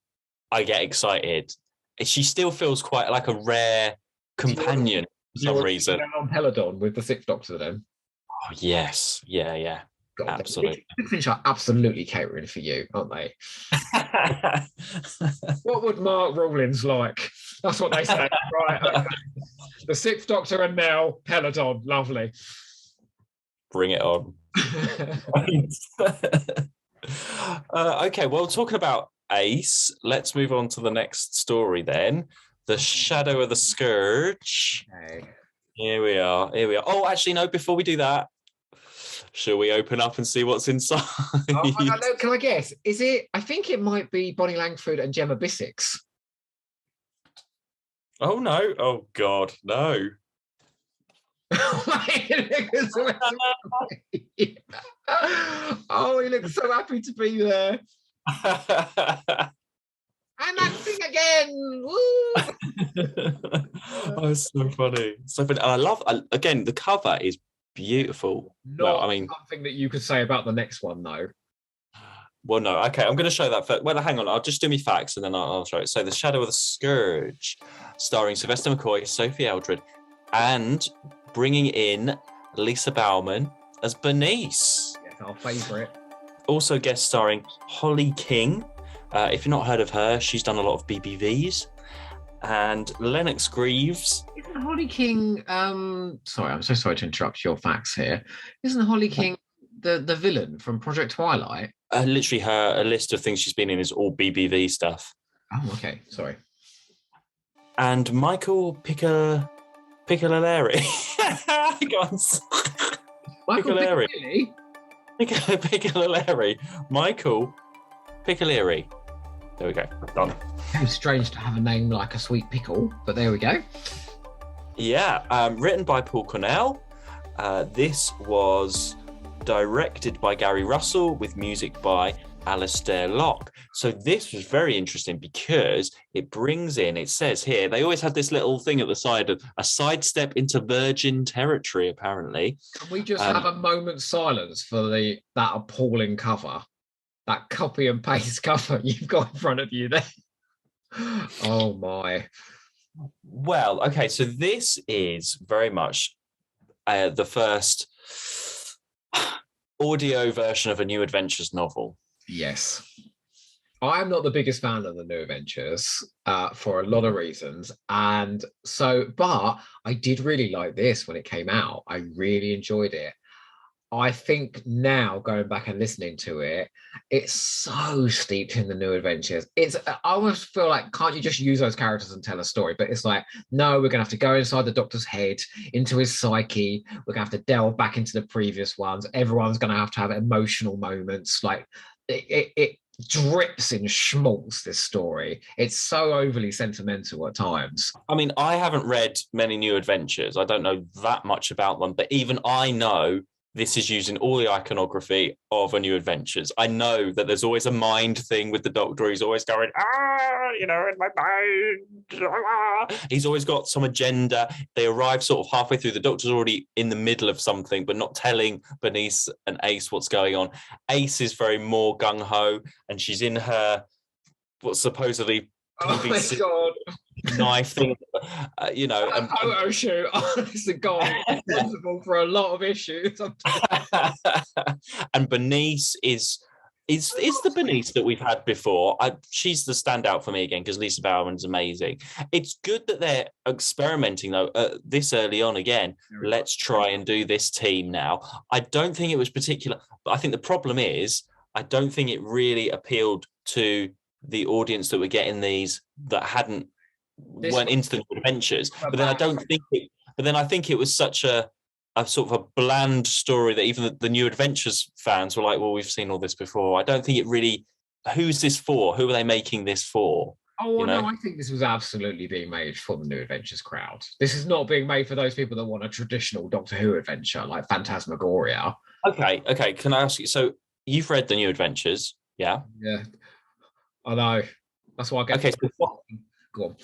B: I get excited. She still feels quite like a rare companion for some reason.
A: On Peladon with the Sixth Doctor then.
B: Oh, yes. Yeah. God, absolutely.
A: Big Finish are absolutely catering for you, aren't they? What would Mark Rawlins like? That's what they say. Right. Okay. The Sixth Doctor and Mel, Peladon. Lovely.
B: Bring it on. Okay, well, talking about Ace, let's move on to the next story then. The Shadow of the Scourge.
A: Okay.
B: Here we are. Oh, actually, no, before we do that, shall we open up and see what's inside?
A: Oh, I know. Can I guess? Is it? I think it might be Bonnie Langford and Gemma Bissix.
B: Oh, no. Oh, God, no.
A: Oh, he looks so happy to be there. I'm acting again. Woo!
B: Oh, it's so funny. So funny. And I love, again, the cover is beautiful.
A: Something that you could say about the next one, though.
B: Well, no. Okay, I'm going to show that first. Well, hang on. I'll just do me facts and then I'll show it. So, The Shadow of the Scourge, starring Sylvester McCoy, Sophie Eldred, and bringing in Lisa Bauman as Bernice.
A: Yes, our favourite.
B: Also guest starring Holly King. If you've not heard of her, she's done a lot of BBVs. And Lennox Greaves.
A: Isn't Holly King... sorry, I'm so sorry to interrupt your facts here. Isn't Holly King the villain from Project Twilight?
B: Literally, a list of things she's been in is all BBV stuff.
A: Oh, okay. Sorry.
B: And Michael Piccoleri.
A: Michael
B: Piccoleri. Michael Piccoleri. There we go. Done.
A: It's strange to have a name like a sweet pickle, but there we go.
B: Yeah, written by Paul Cornell. This was directed by Gary Russell with music by Alistair Locke. So this was very interesting because it brings in, it says here, they always had this little thing at the side of a sidestep into virgin territory, apparently.
A: Can we just have a moment's silence for that appalling cover? That copy and paste cover you've got in front of you there. Oh my.
B: Well, okay, so this is very much the first audio version of a New Adventures novel.
A: Yes. I'm not the biggest fan of the New Adventures for a lot of reasons. And so, but I did really like this when it came out. I really enjoyed it. I think now going back and listening to it, it's so steeped in the New Adventures. I almost feel like, can't you just use those characters and tell a story? But it's like, no, we're going to have to go inside the Doctor's head, into his psyche. We're going to have to delve back into the previous ones. Everyone's going to have emotional moments. Like it drips in schmaltz, this story. It's so overly sentimental at times.
B: I mean, I haven't read many New Adventures. I don't know that much about them, but even I know this is using all the iconography of a New Adventures. I know that there's always a mind thing with the Doctor. He's always going, in my mind. He's always got some agenda. They arrive sort of halfway through. The Doctor's already in the middle of something, but not telling Bernice and Ace what's going on. Ace is very more gung-ho, and she's in her, what's supposedly PVC
A: God.
B: knife thing,
A: That photo shoot, honest to God, is responsible for a lot of issues.
B: and Bernice is the Bernice that we've had before. She's the standout for me again because Lisa Bowerman's amazing. It's good that they're experimenting though this early on again. Let's try and do this team now. I don't think it was particular, but I think the problem is I don't think it really appealed to the audience that were getting these that weren't into the new adventures. But then I think it was such a sort of a bland story that even the new adventures fans were like, well, we've seen all this before. I don't think it really, who's this for? Who are they making this for?
A: Oh, no, I think this was absolutely being made for the new adventures crowd. This is not being made for those people that want a traditional Doctor Who adventure like Phantasmagoria.
B: Okay. Can I ask you, so you've read the new adventures, yeah?
A: Yeah, I know. That's why I get.
B: Okay, so
A: go on.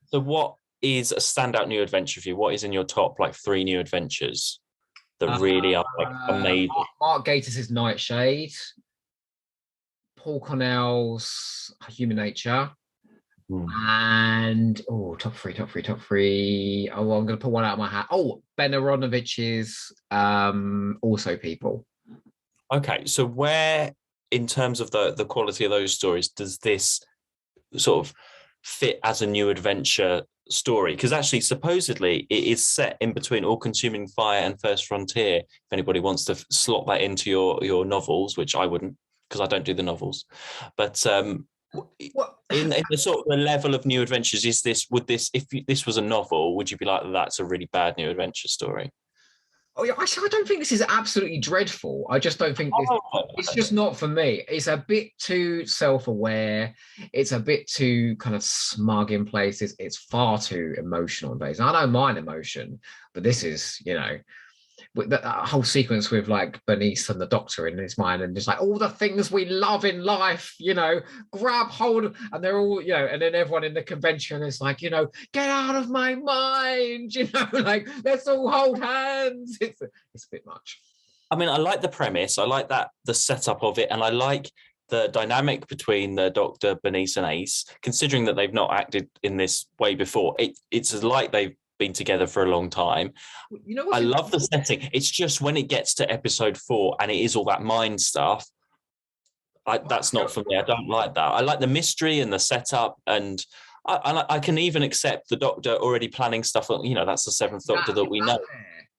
B: So what is a standout new adventure for you? What is in your top 3 new adventures that really are amazing?
A: Mark Gatiss' Nightshade, Paul Cornell's Human Nature, and top three. Oh, well, I'm going to put one out of my hat. Oh, Ben Aronovich's Also People.
B: Okay, so where, in terms of the quality of those stories, does this sort of fit as a new adventure story? Because actually, supposedly, it is set in between All Consuming Fire and First Frontier. If anybody wants to slot that into your novels, which I wouldn't, because I don't do the novels. But in the sort of the level of new adventures, if this was a novel, would you be like, that's a really bad new adventure story?
A: Oh yeah, I don't think this is absolutely dreadful. I just don't think it's just not for me. It's a bit too self-aware. It's a bit too kind of smug in places. It's far too emotional in places. I don't mind emotion, but this is, with that whole sequence with Bernice and the Doctor in his mind, and just all the things we love in life, grab hold, and they're all, and then everyone in the convention is like, get out of my mind, let's all hold hands. It's a bit much.
B: I mean, I like the premise. I like the setup of it, and I like the dynamic between the Doctor, Bernice, and Ace, considering that they've not acted in this way before. It's like they've been together for a long time. I love the setting. It's just when it gets to episode 4 and it is all that mind stuff, that's not for me. I don't like that. I like the mystery and the setup, and I can even accept the Doctor already planning stuff. That's the 7th Doctor that we know.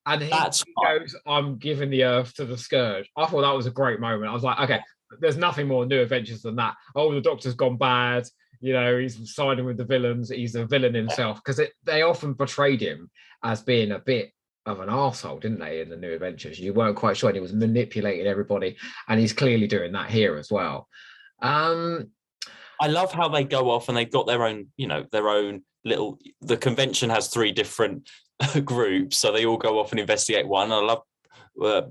A: And he goes, I'm giving the Earth to the Scourge. I thought that was a great moment. I was like, okay, there's nothing more new adventures than that. Oh, the Doctor's gone bad. He's siding with the villains. He's a villain himself, because they often portrayed him as being a bit of an arsehole, didn't they, in the new adventures? You weren't quite sure, and he was manipulating everybody, and he's clearly doing that here as well. I
B: love how they go off and they've got their own little. The convention has 3 different groups, so they all go off and investigate one. I love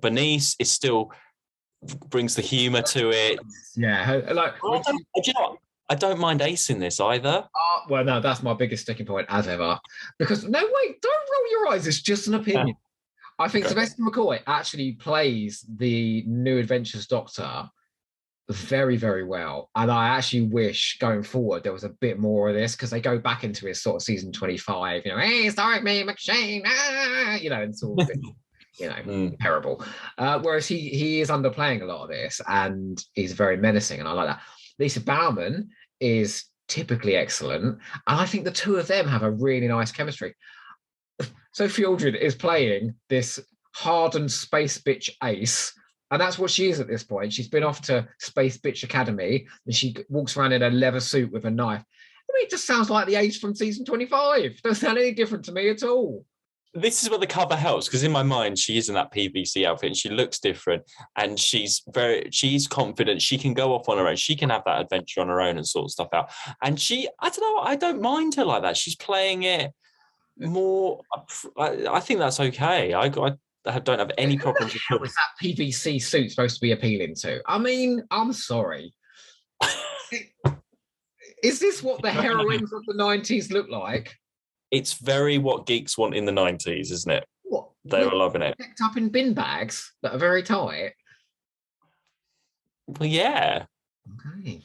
B: Bernice is still brings the humor to it.
A: Yeah,
B: I don't mind Ace in this either.
A: Well, no, that's my biggest sticking point as ever. Because, no, wait, don't roll your eyes. It's just an opinion. I think Sylvester McCoy actually plays the New Adventures Doctor very, very well. And I actually wish going forward there was a bit more of this, because they go back into his sort of season 25, hey, start me, McShane, and sort of terrible. Whereas he is underplaying a lot of this, and he's very menacing, and I like that. Lisa Bowerman is typically excellent, and I think the two of them have a really nice chemistry. Sophie Aldred is playing this hardened space bitch Ace, and that's what she is at this point. She's been off to Space Bitch Academy, and she walks around in a leather suit with a knife. I mean, it just sounds like the Ace from season 25. Doesn't sound any different to me at all.
B: This is where the cover helps, because in my mind, she is in that PVC outfit and she looks different, and she's confident. She can go off on her own. She can have that adventure on her own and sort stuff out. And I don't know, I don't mind her like that. She's playing it more. I think that's okay. I don't have any problems with
A: What is that PVC suit supposed to be appealing to? I mean, I'm sorry. Is this what the heroines of the 90s look like?
B: It's very what geeks want in the 90s, isn't it?
A: What?
B: They were loving it.
A: Picked up in bin bags that are very tight.
B: Well, yeah.
A: Okay.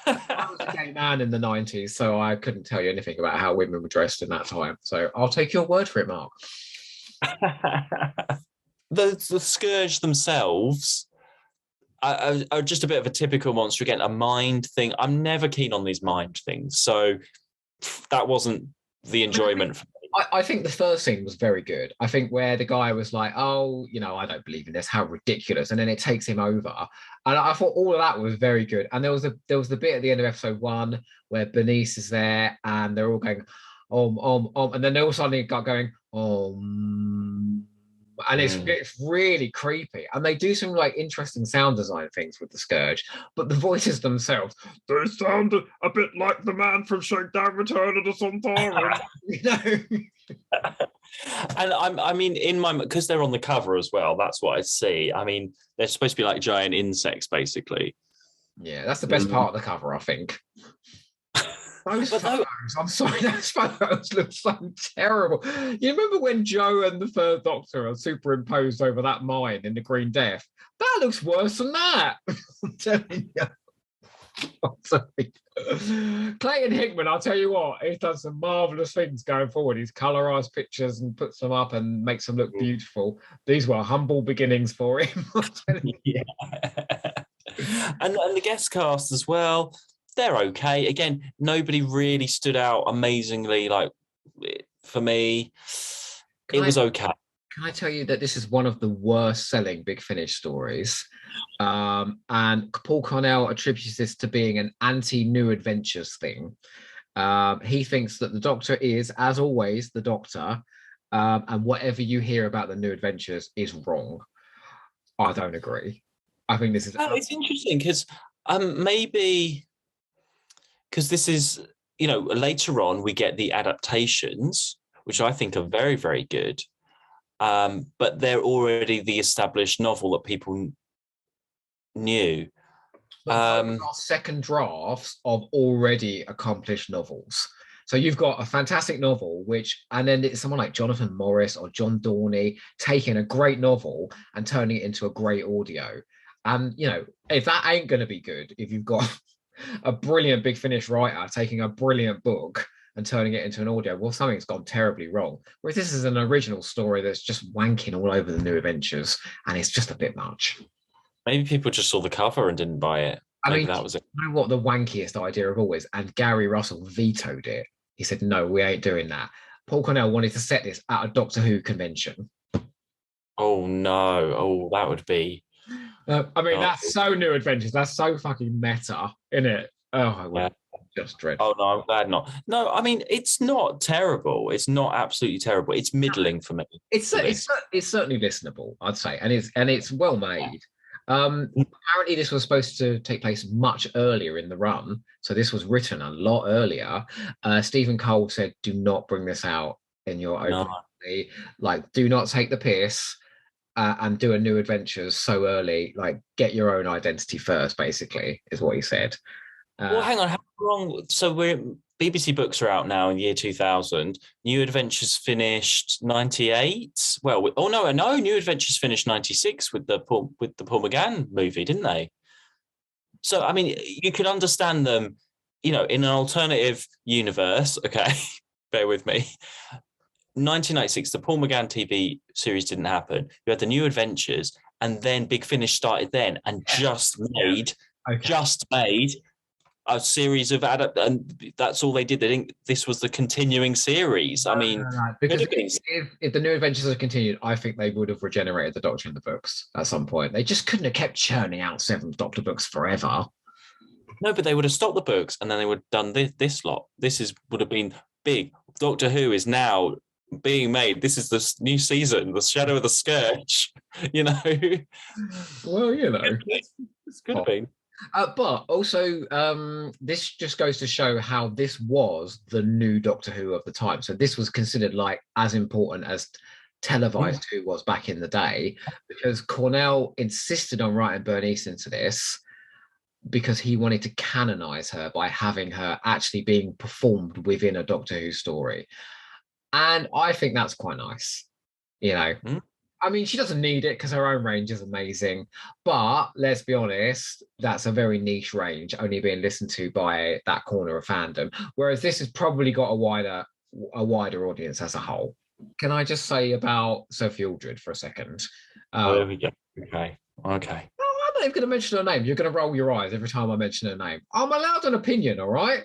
A: I was a gay man in the 90s, so I couldn't tell you anything about how women were dressed in that time. So I'll take your word for it, Mark.
B: The Scourge themselves are just a bit of a typical monster. Again, a mind thing. I'm never keen on these mind things. So that wasn't the enjoyment for me.
A: I think the first scene was very good. I think where the guy was like, oh, I don't believe in this, how ridiculous. And then it takes him over. And I thought all of that was very good. And there was the bit at the end of episode 1 where Bernice is there and they're all going, and then they all suddenly got going, and it's really creepy. And they do some like interesting sound design things with the Scourge, but the voices themselves, they sound a bit like the man from Shakedown Return of the Sontaran.
B: And I mean, because they're on the cover as well, that's what I see. I mean, they're supposed to be like giant insects, basically.
A: Yeah, that's the best part of the cover, I think. Those photos, I'm sorry, those photos look so terrible. You remember when Joe and the Third Doctor are superimposed over that mine in the Green Death? That looks worse than that. I'm telling you. I'm sorry. Clayton Hickman, I'll tell you what, he's done some marvellous things going forward. He's colorised pictures and puts them up and makes them look beautiful. These were humble beginnings for him.
B: Yeah. And the guest cast as well. They're okay. Again, nobody really stood out amazingly. Like for me, it was okay.
A: Can I tell you that this is one of the worst selling Big Finish stories? And Paul Cornell attributes this to being an anti-New Adventures thing. He thinks that the Doctor is, as always, the Doctor, and whatever you hear about the New Adventures is wrong. I don't agree. I think this is...
B: it's interesting because maybe... Because this is, later on we get the adaptations, which I think are very, very good. But they're already the established novel that people knew.
A: Are second drafts of already accomplished novels. So you've got a fantastic novel, and then it's someone like Jonathan Morris or John Dorney taking a great novel and turning it into a great audio. And, if that ain't going to be good, if you've got a brilliant Big Finish writer taking a brilliant book and turning it into an audio, well, something's gone terribly wrong. Whereas this is an original story that's just wanking all over the New Adventures, and it's just a bit much.
B: Maybe people just saw the cover and didn't buy it. Maybe that was it.
A: You know what the wankiest idea of all is? And Gary Russell vetoed it. He said, no, we ain't doing that. Paul Cornell wanted to set this at a Doctor Who convention.
B: Oh, no. Oh, that would be...
A: that's so New Adventures. That's so fucking meta, isn't it? Oh, yeah. Just dreadful.
B: Oh, no, I'm glad not. No, I mean, it's not terrible. It's not absolutely terrible. It's middling for me.
A: It's certainly listenable, I'd say, and it's well made. Apparently, this was supposed to take place much earlier in the run, so this was written a lot earlier. Stephen Cole said, "Do not bring this out in your opening. Like, do not take the piss." And do a New Adventures so early, like get your own identity first, basically, is what he said.
B: Well, hang on, how long? So BBC books are out now in the year 2000. New Adventures finished 98. Well, no, New Adventures finished 96 with the Paul McGann movie, didn't they? So, I mean, you could understand them, in an alternative universe. Okay, bear with me. 1996, the Paul McGann TV series didn't happen. You had the New Adventures, and then Big Finish started then, and just made a series of and that's all they did. They didn't. This was the continuing series. I mean,
A: because if the New Adventures had continued, I think they would have regenerated the Doctor in the books at some point. They just couldn't have kept churning out 7 Doctor books forever.
B: No, but they would have stopped the books, and then they would have done this lot. Would have been big. Doctor Who is now being made. This is the new season, the Shadow of the Scourge.
A: Well,
B: this could have been.
A: But also, this just goes to show how this was the new Doctor Who of the time. So this was considered like as important as televised Who was back in the day, because Cornell insisted on writing Bernice into this because he wanted to canonize her by having her actually being performed within a Doctor Who story. And I think that's quite nice, I I mean, she doesn't need it because her own range is amazing. But let's be honest, that's a very niche range, only being listened to by that corner of fandom. Whereas this has probably got a wider audience as a whole. Can I just say about Sophie Aldred for a second?
B: There we go. Okay.
A: I'm not even going to mention her name. You're going to roll your eyes every time I mention her name. I'm allowed an opinion, all right?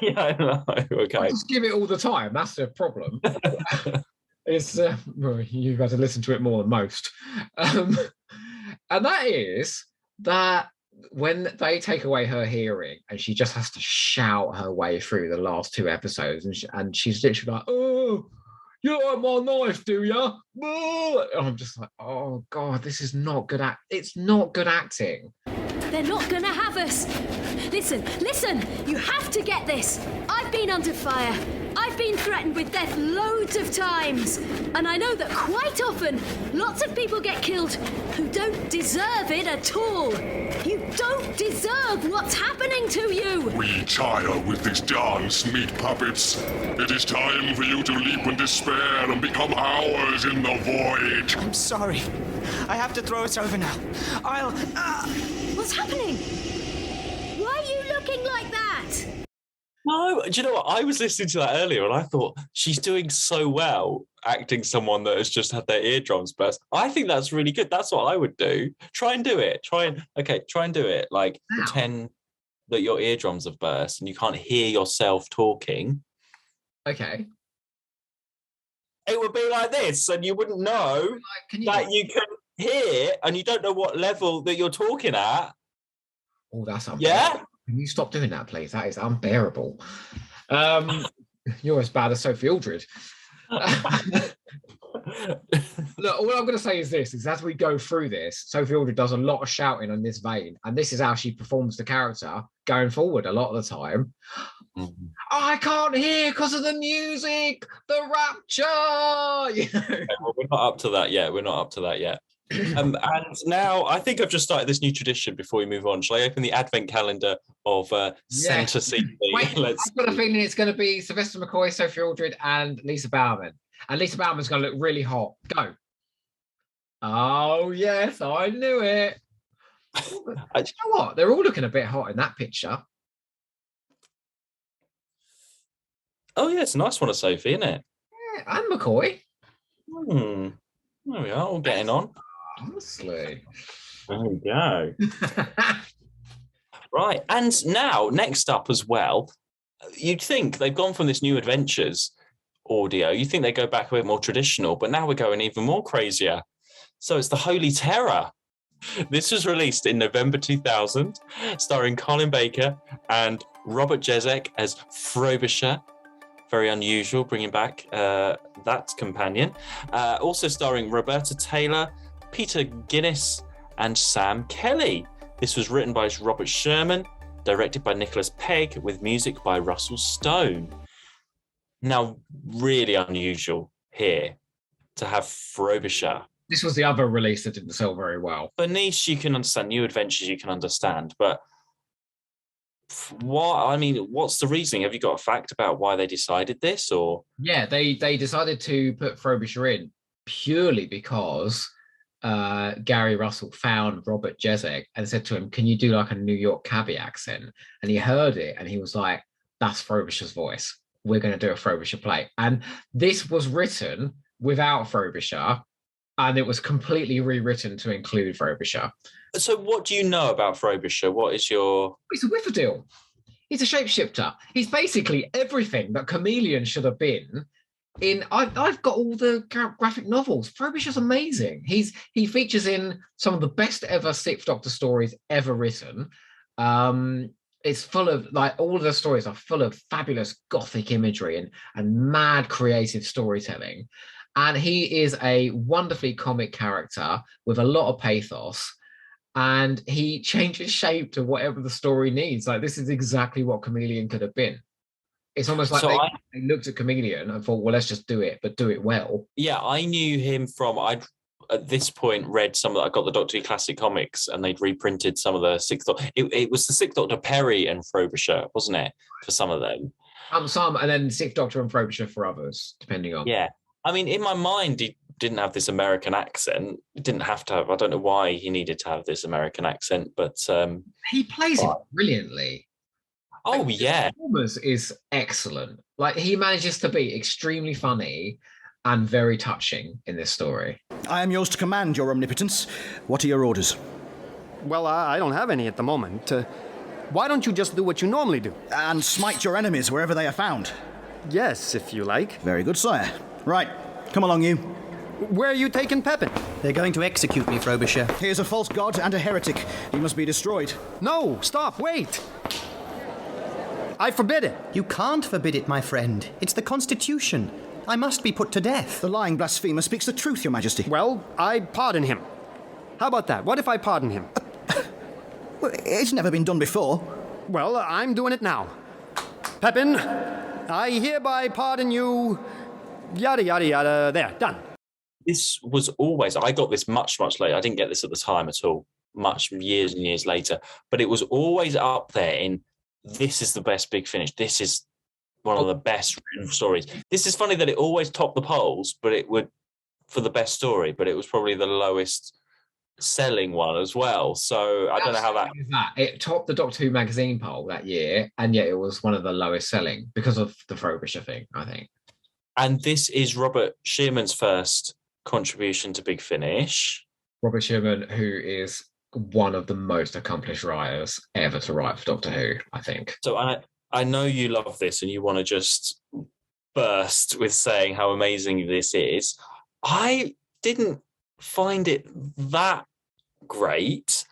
B: Yeah, I know. Okay.
A: I just give it all the time. That's the problem. It's well, you've had to listen to it more than most, and that is that when they take away her hearing and she just has to shout her way through the last 2 episodes, and she's literally like, "Oh, you like my knife, do you?" And I'm just like, "Oh God, this is not good it's not good acting."
G: They're not gonna have us. Listen, you have to get this. I've been under fire. I've been threatened with death loads of times. And I know that quite often, lots of people get killed who don't deserve it at all. You don't deserve what's happening to you.
H: We tire with this dance, meat puppets. It is time for you to leap in despair and become ours in the void.
I: I'm sorry. I have to throw us over now.
G: What's happening? Why are you looking like that?
B: No, do you know what? I was listening to that earlier and I thought she's doing so well acting someone that has just had their eardrums burst. I think that's really good. That's what I would do. Try and do it. Try and do it. Like pretend that your eardrums have burst and you can't hear yourself talking.
A: Okay.
B: It would be like this and you wouldn't know that you can hear and you don't know what level that you're talking at.
A: Oh, that's unbearable.
B: Yeah.
A: Can you stop doing that, please? That is unbearable. You're as bad as Sophie Aldred. Look, all I'm going to say is this, is as we go through this, Sophie Aldred does a lot of shouting on this vein, and this is how she performs the character going forward a lot of the time. Mm-hmm. I can't hear because of the music, the rapture. You know?
B: Okay, well, we're not up to that yet. And now I think I've just started this new tradition before we move on. Shall I open the advent calendar of Santa CV?
A: Wait, I've got a feeling it's going to be Sylvester McCoy, Sophie Aldred, and Lisa Bowerman. And Lisa Bowerman's going to look really hot. Go. Oh, yes, I knew it. You know what? They're all looking a bit hot in that picture.
B: Oh, yeah, it's a nice one of Sophie, isn't it?
A: Yeah, and McCoy.
B: There we are, all getting on.
A: Honestly.
B: There we go. Right, and now, next up as well, you'd think they've gone from this new adventures audio, you think they go back a bit more traditional, but now we're going even more crazier. So it's the Holy Terror. This was released in November 2000, starring Colin Baker and Robert Jezek as Frobisher. Very unusual, bringing back that companion. Also starring Roberta Taylor, Peter Guinness, and Sam Kelly. This was written by Robert Sherman, directed by Nicholas Pegg, with music by Russell Stone. Now, really unusual here to have Frobisher.
A: This was the other release that didn't sell very well.
B: For niche, you can understand. New adventures, you can understand. But what's the reasoning? Have you got a fact about why they decided this? Or
A: yeah, they decided to put Frobisher in purely because Gary Russell found Robert Jezek and said to him, "Can you do like a New York cabbie accent?" And he heard it and he was like, "That's Frobisher's voice. We're going to do a Frobisher play." And this was written without Frobisher, and it was completely rewritten to include Frobisher.
B: So what do you know about Frobisher? What is your...
A: He's a Whifferdale. He's a shapeshifter. He's basically everything that Chameleon should have been. I've got all the graphic novels. Frobisher's amazing. He features in some of the best ever Sixth Doctor stories ever written. It's full of, like, all of the stories are full of fabulous gothic imagery and mad creative storytelling. And he is a wonderfully comic character with a lot of pathos. And he changes shape to whatever the story needs. Like, this is exactly what Chameleon could have been. It's almost like they looked at Chameleon and thought, well, let's just do it, but do it well.
B: Yeah, I knew him from... at this point read some of I got the Doctor Who Classic Comics and they'd reprinted some of the Sixth Doctor. It was the Sixth Doctor Perry and Frobisher, wasn't it, for some of them?
A: Some, and then Sixth Doctor and Frobisher for others, depending on.
B: Yeah, I mean, in my mind, didn't have this American accent. He didn't have to have. I don't know why he needed to have this American accent, but
A: he plays it brilliantly.
B: Oh, yeah.
A: His performance is excellent. Like, he manages to be extremely funny and very touching in this story.
J: I am yours to command, Your Omnipotence. What are your orders?
K: Well, I don't have any at the moment. Why don't you just do what you normally do?
J: And smite your enemies wherever they are found.
K: Yes, if you like.
J: Very good, sire. Right, come along, you.
K: Where are you taking Pepin?
I: They're going to execute me, Frobisher.
J: He is a false god and a heretic. He must be destroyed.
K: No, stop, wait! I forbid it.
I: You can't forbid it, my friend. It's the Constitution. I must be put to death.
J: The lying blasphemer speaks the truth, Your Majesty.
K: Well, I pardon him. How about that? What if I pardon him?
J: Well, it's never been done before.
K: Well, I'm doing it now. Pepin, I hereby pardon you. Yada, yada, yada. There, done.
B: This was always, I got this much, much later. I didn't get this at the time at all, much years and years later. But it was always up there in, this is the best Big Finish. This is one of the best written stories. This is funny that it always topped the polls, but it would, for the best story, but it was probably the lowest selling one as well. So I don't know how that...
A: It topped the Doctor Who magazine poll that year, and yet it was one of the lowest selling because of the Frobisher thing, I think.
B: And this is Robert Shearman's first contribution to Big Finish.
A: Robert Shearman, who is one of the most accomplished writers ever to write for Doctor Who, I think.
B: So I know you love this and you want to just burst with saying how amazing this is. I didn't find it that great,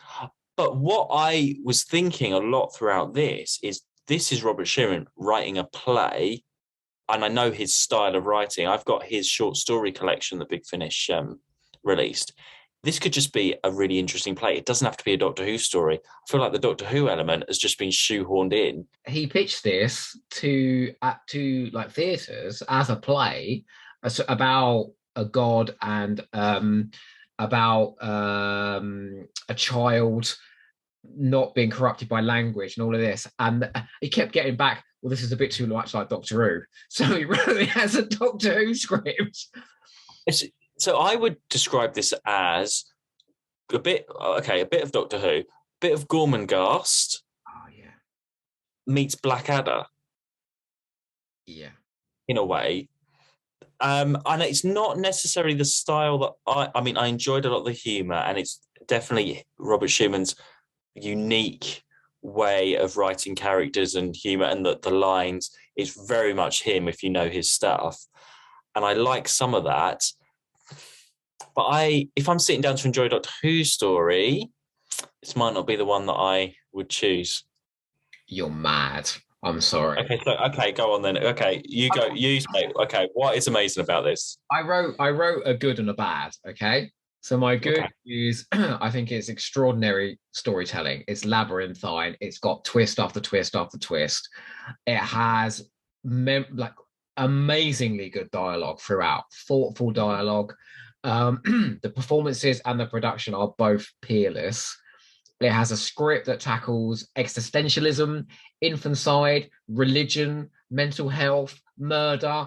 B: but what I was thinking a lot throughout this is Robert Shearman writing a play, and I know his style of writing. I've got his short story collection that Big Finish released. This could just be a really interesting play. It doesn't have to be a Doctor Who story. I feel like the Doctor Who element has just been shoehorned in.
A: He pitched this to like theatres as a play about a god and about a child not being corrupted by language and all of this. And he kept getting back, well, this is a bit too much like Doctor Who. So he wrote it as a Doctor Who script.
B: So I would describe this as a bit of Doctor Who, a bit of Gormenghast.
A: Oh, yeah.
B: Meets Blackadder.
A: Yeah.
B: In a way. And it's not necessarily the style that I enjoyed a lot of the humour, and it's definitely Robert Shearman's unique way of writing characters and humour, and the lines is very much him if you know his stuff. And I like some of that. But if I'm sitting down to enjoy a Doctor Who story, this might not be the one that I would choose.
A: You're mad. I'm sorry.
B: Okay, go on then. Okay, you go. Okay, what is amazing about this?
A: I wrote a good and a bad. Okay, so my good is I think it's extraordinary storytelling. It's labyrinthine. It's got twist after twist after twist. It has amazingly good dialogue throughout. Thoughtful dialogue. The performances and the production are both peerless. It has a script that tackles existentialism, infanticide, religion, mental health, murder.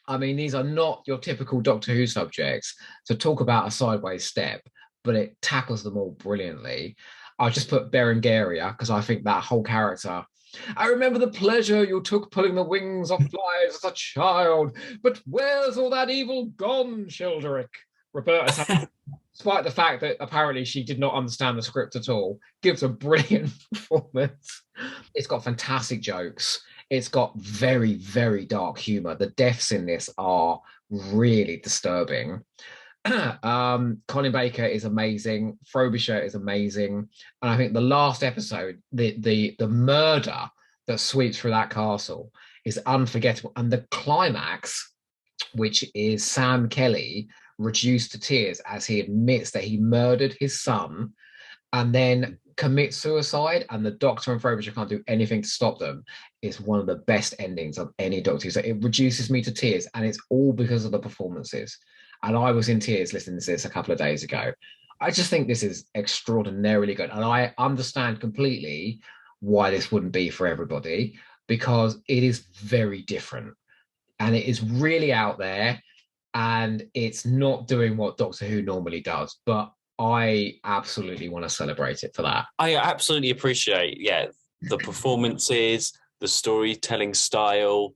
A: I mean, these are not your typical Doctor Who subjects. So talk about a sideways step, but it tackles them all brilliantly. I'll just put Berengaria because I think that whole character. I remember the pleasure you took pulling the wings off flies as a child, but where's all that evil gone, Childeric? Roberta, despite the fact that apparently she did not understand the script at all, gives a brilliant performance. It's got fantastic jokes. It's got very, very dark humor. The deaths in this are really disturbing. Colin Baker is amazing. Frobisher is amazing. And I think the last episode, the murder that sweeps through that castle is unforgettable. And the climax, which is Sam Kelly reduced to tears as he admits that he murdered his son and then commits suicide, and the Doctor and Frobisher can't do anything to stop them, is one of the best endings of any Doctor. So it reduces me to tears, and it's all because of the performances. And I was in tears listening to this a couple of days ago. I just think this is extraordinarily good. And I understand completely why this wouldn't be for everybody, because it is very different. And it is really out there. and it's not doing what Doctor Who normally does, but I absolutely want to celebrate it for that.
B: I absolutely appreciate, the performances, the storytelling style.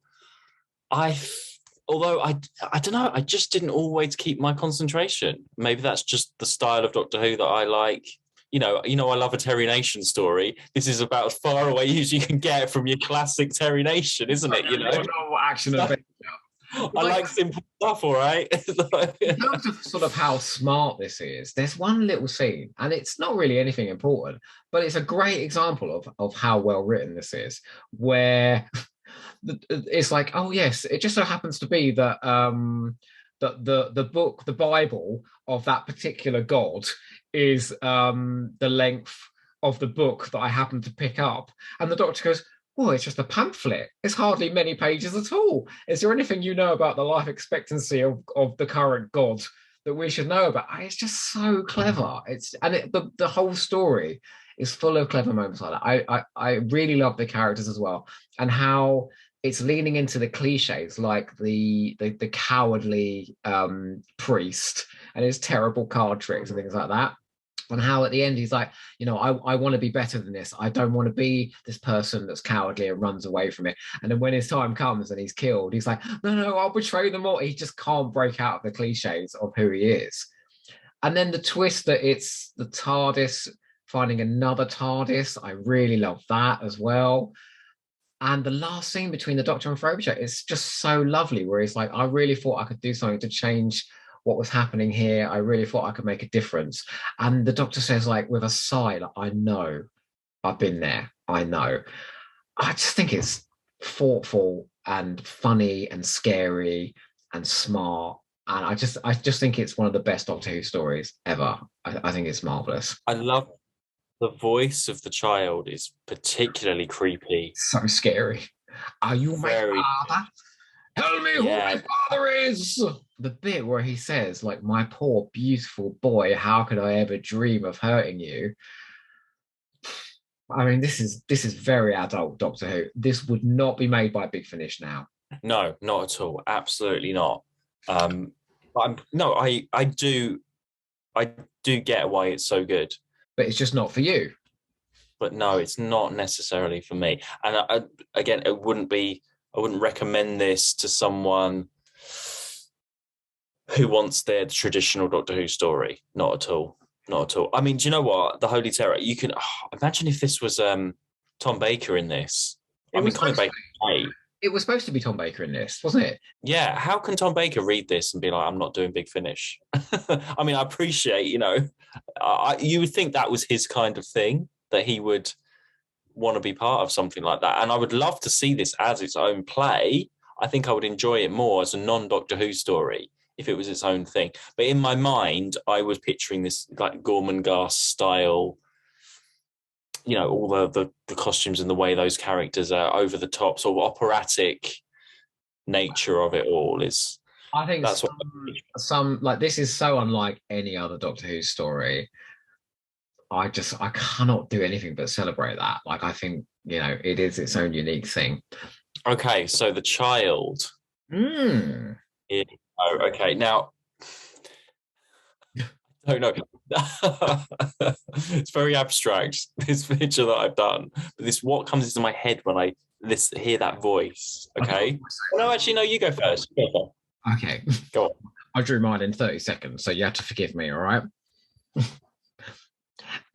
B: Although I don't know, I just didn't always keep my concentration. Maybe that's just the style of Doctor Who that I like. I love a Terry Nation story. This is about as far away as you can get from your classic Terry Nation, isn't it?
A: Action adventure.
B: I like simple stuff, all right?
A: In terms of sort of how smart this is, there's one little scene, and it's not really anything important, but it's a great example of how well written this is, where it's like, oh yes, it just so happens to be that the book, the Bible of that particular god is the length of the book that I happen to pick up. And the Doctor goes, oh, it's just a pamphlet. It's hardly many pages at all. Is there anything you know about the life expectancy of the current god that we should know about? It's just so clever. The whole story is full of clever moments like that. I really love the characters as well, and how it's leaning into the cliches, like the cowardly priest and his terrible card tricks and things like that. And how at the end he's like, I want to be better than this. I don't want to be this person that's cowardly and runs away from it. And then when his time comes and he's killed, he's like, no, I'll betray them all. He just can't break out of the cliches of who he is. And then the twist that it's the TARDIS finding another TARDIS, I really love that as well. And the last scene between the Doctor and Frobisher is just so lovely, where he's like, I really thought I could do something to change what was happening here. I really thought I could make a difference. And the Doctor says, like, with a sigh, like, I know, I've been there. I know. I just think it's thoughtful and funny and scary and smart. And I just think it's one of the best Doctor Who stories ever. I think it's marvelous.
B: I love the voice of the child is particularly creepy.
A: So scary. Are you my father? Tell me who my father is. The bit where he says, like, my poor, beautiful boy, how could I ever dream of hurting you? I mean, this is very adult Doctor Who. This would not be made by Big Finish now.
B: No, not at all. Absolutely not. I do get why it's so good.
A: But it's just not for you.
B: But no, it's not necessarily for me. And again, I wouldn't recommend this to someone who wants their traditional Doctor Who story. Not at all. Not at all. I mean, do you know what? The Holy Terror, you can imagine if this was Tom Baker in this. Colin Baker.
A: It was supposed to be Tom Baker in this, wasn't it?
B: Yeah. How can Tom Baker read this and be like, I'm not doing Big Finish? I mean, I appreciate, you would think that was his kind of thing, that he would want to be part of something like that. And I would love to see this as its own play. I think I would enjoy it more as a non-Doctor Who story if it was its own thing. But in my mind, I was picturing this like Gormenghast style, all the costumes and the way those characters are over the top, sort of operatic nature of it all is.
A: I think that's some like this is so unlike any other Doctor Who story. I cannot do anything but celebrate that. Like, I think, it is its own unique thing.
B: Okay, so the child. Okay, now I don't know. It's very abstract, this picture that I've done. But what comes into my head when I hear that voice, okay? No, actually, no, you go first.
A: Okay.
B: Go on.
A: I drew mine in 30 seconds, so you have to forgive me, all right?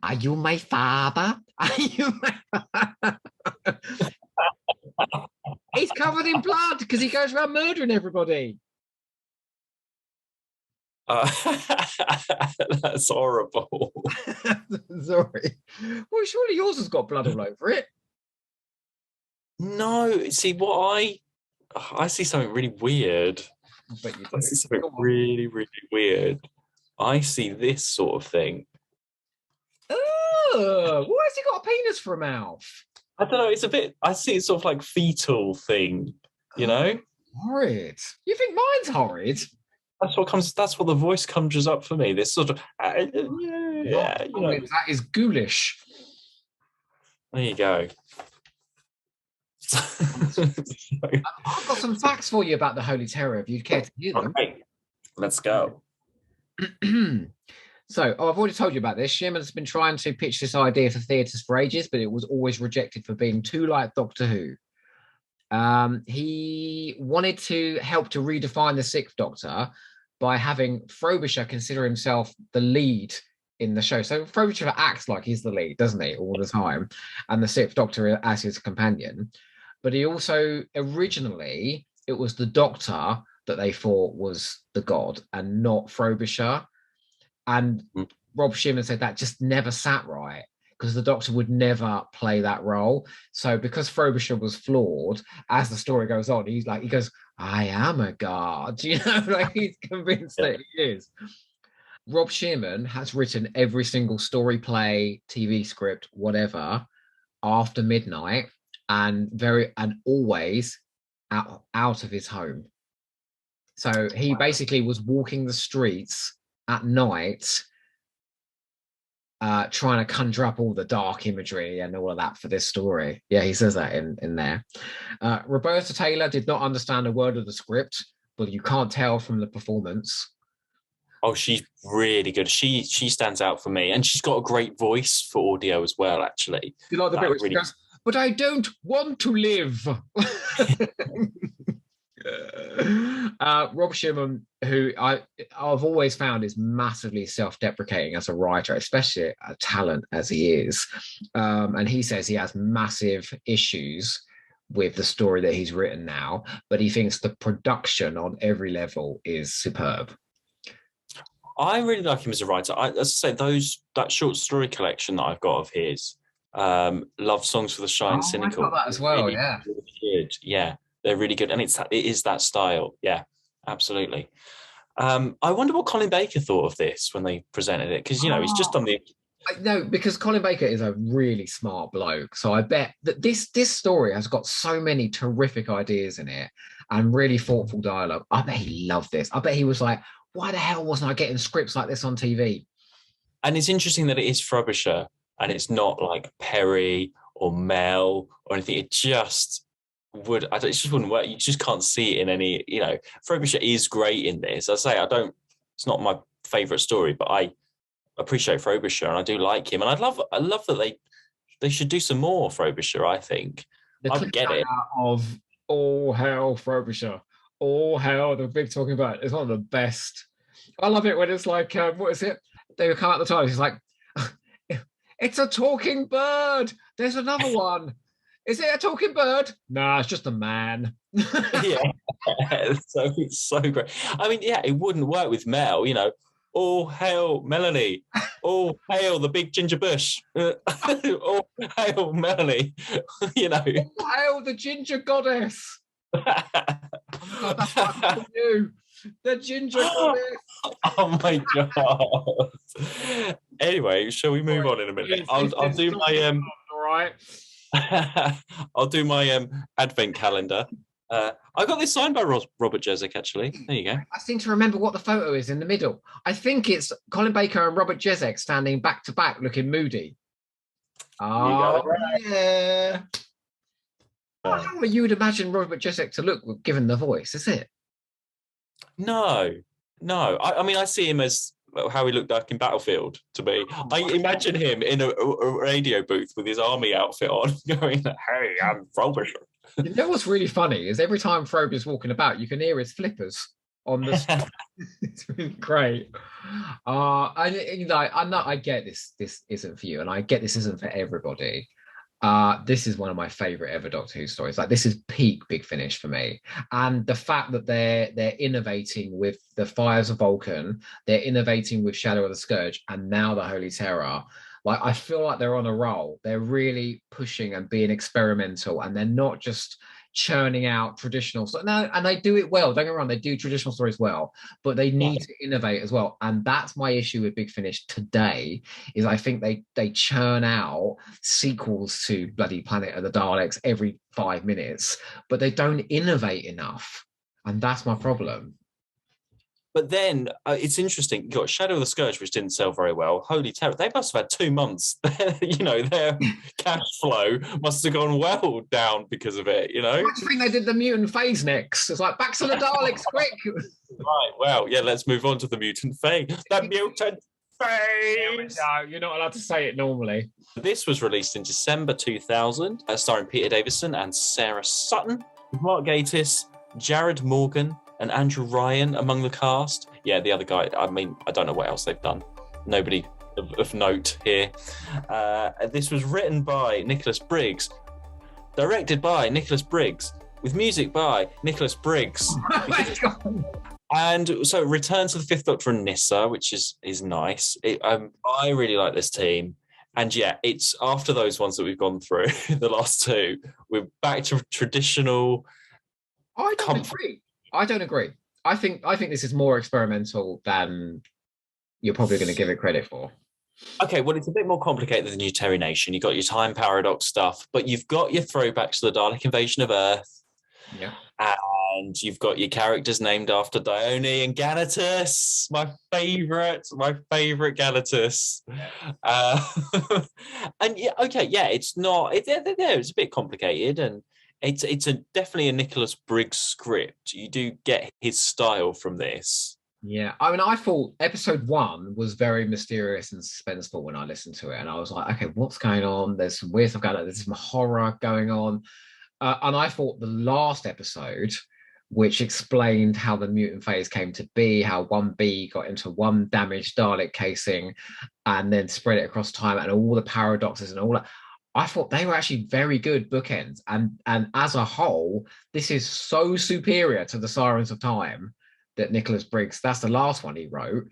A: Are you my father? Are you my father? He's covered in blood because he goes around murdering everybody.
B: That's horrible.
A: Sorry. Well, surely yours has got blood all over it.
B: No, see, I see something really weird.
A: But you do.
B: I see something really, really weird. I see this sort of thing.
A: Oh, why has he got a penis for a mouth?
B: I don't know. I see it's sort of like fetal thing,
A: Horrid. You think mine's horrid?
B: That's what the voice conjures up for me. This sort of
A: that is ghoulish.
B: There you go.
A: I've got some facts for you about the Holy Terror, if you'd care to hear them.
B: Okay. Let's go.
A: So, I've already told you about this. Sherman's been trying to pitch this idea for theatres for ages, but it was always rejected for being too like Doctor Who. He wanted to help to redefine the Sixth Doctor by having Frobisher consider himself the lead in the show. So Frobisher acts like he's the lead, doesn't he, all the time, and the Sixth Doctor as his companion. But he also, originally, it was the Doctor that they thought was the god and not Frobisher. And Rob Shearman said that just never sat right because the Doctor would never play that role. So because Frobisher was flawed, as the story goes on, he goes, I am a god, like he's convinced that he is. Rob Shearman has written every single story, play, TV script, whatever, after midnight, and always out of his home. So he basically was walking the streets at night, trying to conjure up all the dark imagery and all of that for this story. Yeah, he says that in there. Roberta Taylor did not understand a word of the script, but you can't tell from the performance.
B: Oh, she's really good. She stands out for me, and she's got a great voice for audio as well. Actually,
A: you like the bit where she goes, "But I don't want to live." Rob Shearman, who I've always found is massively self-deprecating as a writer, especially a talent as he is, and he says he has massive issues with the story that he's written now, but he thinks the production on every level is superb.
B: I really like him as a writer. As I say, that short story collection that I've got of his, Love Songs for the Shy and Cynical.
A: I got that as well,
B: really,
A: yeah.
B: really good. Yeah, they're really good. And it is that style. Yeah, absolutely. I wonder what Colin Baker thought of this when they presented it, because, he's just on the...
A: No, because Colin Baker is a really smart bloke. So I bet that this story has got so many terrific ideas in it and really thoughtful dialogue. I bet he loved this. I bet he was like, why the hell wasn't I getting scripts like this on TV?
B: And it's interesting that it is Frobisher and it's not like Perry or Mel or anything. It just wouldn't work. You just can't see it in any, Frobisher is great in this. I say, it's not my favorite story, but I appreciate Frobisher and I do like him. And I love that they should do some more Frobisher, I think. I get it.
A: Of all hail Frobisher. All hail the big talking bird. It's one of the best. I love it when it's like, what is it? They would come out the time. It's like, it's a talking bird. There's another one. Is it a talking bird? Nah, it's just a man.
B: Yeah. So it's so great. I mean, yeah, it wouldn't work with Mel, All hail Melanie. All hail the big ginger bush. All hail Melanie.
A: All hail the ginger goddess. Oh God, that's what I call you. The ginger goddess.
B: Oh my God. Anyway, shall we move on in a minute? I'll do my
A: all right.
B: I'll do my advent calendar. I got this signed by Robert Jezik, actually. There you go.
A: I seem to remember what the photo is in the middle. I think it's Colin Baker and Robert Jezik standing back to back looking moody. Oh, yeah. How you would imagine Robert Jezik to look given the voice, is it?
B: No. I mean, I see him as how he looked like in Battlefield to me. I imagine him in a radio booth with his army outfit on going, hey, I'm Frobisher.
A: You know what's really funny is every time Frobisher's walking about, you can hear his flippers on the street. It's really great. I get this isn't for you, and I get this isn't for everybody. This is one of my favorite ever Doctor Who stories. Like, this is peak Big Finish for me. And the fact that they're innovating with the Fires of Vulcan, they're innovating with Shadow of the Scourge, and now the Holy Terror. Like, I feel like they're on a roll. They're really pushing and being experimental, and they're not just churning out traditional stuff. No, and they do it well. Don't get me wrong, they do traditional stories well, but they need to innovate as well. And that's my issue with Big Finish today, is I think they churn out sequels to bloody Planet of the Daleks every 5 minutes, but they don't innovate enough. And that's my problem.
B: But then it's interesting. You got Shadow of the Scourge, which didn't sell very well. Holy terror! They must have had 2 months. Their cash flow must have gone well down because of it.
A: I think they did the Mutant Phase next. It's like back to the Daleks, quick!
B: Right. Well, yeah. Let's move on to the Mutant Phase. The Mutant Phase.
A: No, you're not allowed to say it normally.
B: This was released in December 2000, starring Peter Davison and Sarah Sutton, Mark Gatiss, Jared Morgan, and Andrew Ryan among the cast. Yeah, the other guy, I mean, I don't know what else they've done. Nobody of note here. This was written by Nicholas Briggs, directed by Nicholas Briggs, with music by Nicholas Briggs.
A: Oh my God.
B: And so Return to the Fifth Doctor and Nyssa, which is nice. I really like this team. And yeah, it's after those ones that we've gone through, the last two, we're back to traditional.
A: I don't agree. I think this is more experimental than you're probably going to give it credit for.
B: Okay, well, it's a bit more complicated than your Terry Nation. You've got your time paradox stuff, but you've got your throwbacks to the Dalek invasion of Earth.
A: Yeah.
B: And you've got your characters named after Dione and Ganatus, my favourite Ganatus. And yeah, okay, yeah, it's not. It's a bit complicated, and it's definitely a Nicholas Briggs script. You do get his style from this.
A: Yeah, I mean, I thought episode 1 was very mysterious and suspenseful when I listened to it, and I was like, okay, what's going on? There's some weird stuff going on. There's some horror going on. And I thought the last episode, which explained how the mutant phase came to be, how 1B got into one damaged Dalek casing and then spread it across time, and all the paradoxes and all that, I thought they were actually very good bookends. And as a whole, this is so superior to the Sirens of Time that Nicholas Briggs, that's the last one he wrote,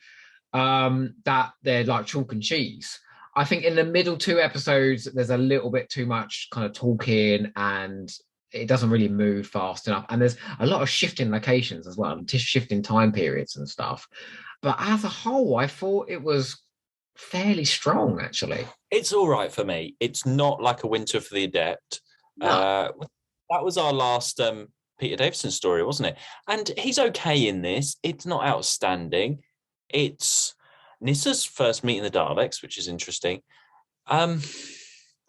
A: that they're like chalk and cheese. I think in the middle 2 episodes, there's a little bit too much kind of talking and it doesn't really move fast enough. And there's a lot of shifting locations as well, shifting time periods and stuff. But as a whole, I thought it was fairly strong, actually.
B: It's all right for me. It's not like A Winter for the Adept.
A: No.
B: That was our last Peter Davison story, wasn't it? And he's okay in this. It's not outstanding. It's Nyssa's first meeting the Daleks, which is interesting. I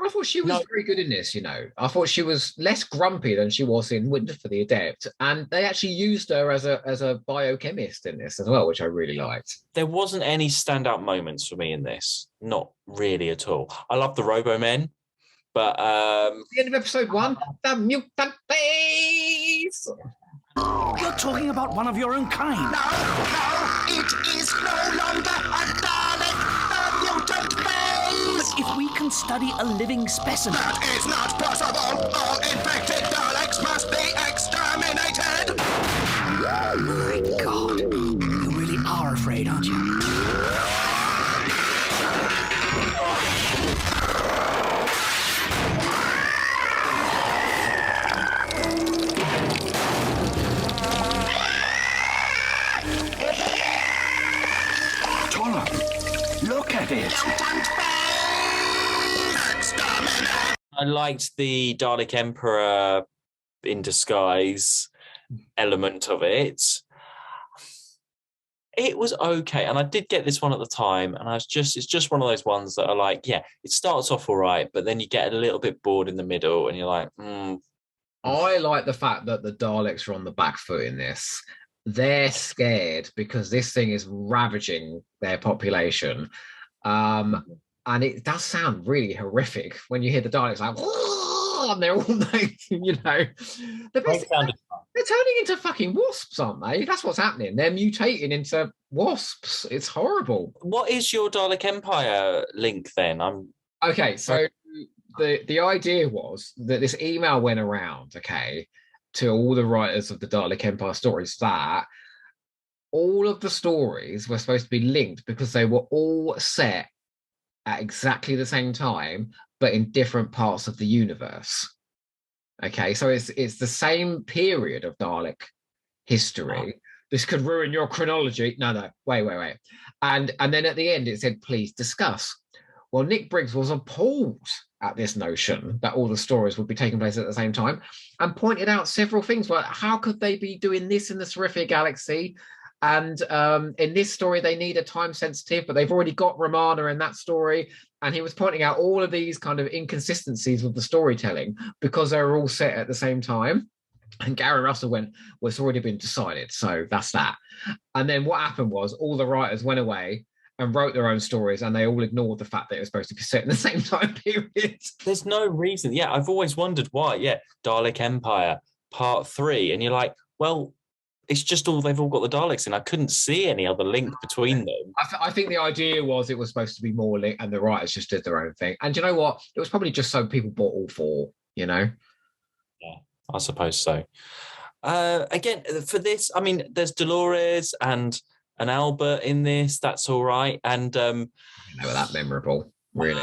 A: thought she was very good in this, I thought she was less grumpy than she was in Winter for the Adept. And they actually used her as a biochemist in this as well, which I really liked.
B: There wasn't any standout moments for me in this. Not really at all. I love the Robo-Men, but
A: the end of episode 1, the Mutant Phase.
E: You're talking about one of your own kind.
L: No, it is no longer a Dalek, the Mutant Phase!
E: But if we can study a living specimen...
L: That is not possible! All infected Daleks must be exterminated!
E: My God, you really are afraid, aren't you?
L: Look at it!
B: I liked the Dalek Emperor in disguise element of it. It was okay, and I did get this one at the time, and it's just one of those ones that are like, yeah, it starts off all right, but then you get a little bit bored in the middle, and you're like,
A: I like the fact that the Daleks are on the back foot in this. They're scared because this thing is ravaging their population. And it does sound really horrific when you hear the Daleks like, and they're all like, they're turning into fucking wasps, aren't they? That's what's happening. They're mutating into wasps. It's horrible.
B: What is your Dalek Empire link then?
A: Okay, so the idea was that this email went around, okay, to all the writers of the Dalek Empire stories, that all of the stories were supposed to be linked because they were all set at exactly the same time, but in different parts of the universe. Okay, so it's the same period of Dalek history. This could ruin your chronology. No, wait. And then at the end it said, please discuss. Well, Nick Briggs was appalled at this notion that all the stories would be taking place at the same time and pointed out several things like, how could they be doing this in the Serifia galaxy And in this story, they need a time sensitive, but they've already got Romana in that story. And he was pointing out all of these kind of inconsistencies with the storytelling because they were all set at the same time. And Gary Russell went, well, it's already been decided. So that's that. And then what happened was all the writers went away and wrote their own stories, and they all ignored the fact that it was supposed to be set in the same time period.
B: There's no reason. Yeah, I've always wondered why. Yeah, Dalek Empire, Part 3. And you're like, well, it's just they've all got the Daleks in. I couldn't see any other link between them.
A: I think the idea was it was supposed to be more link, and the writers just did their own thing. And you know what? It was probably just so people bought all four, you know?
B: Yeah, I suppose so. Again, for this, I mean, there's Dolores and Albert in this. That's all right. And
A: they were that memorable, really.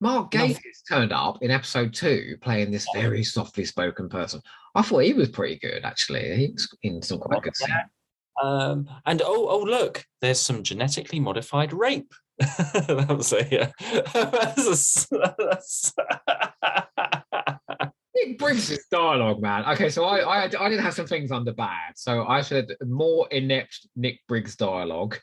A: Mark Gatiss turned up in episode 2 playing this very softly spoken person. I thought he was pretty good, actually. He was in some quite good scenes.
B: And look, there's some genetically modified rape. That was
A: Nick Briggs' dialogue, man. Okay, so I did have some things under bad. So I said more inept Nick Briggs dialogue.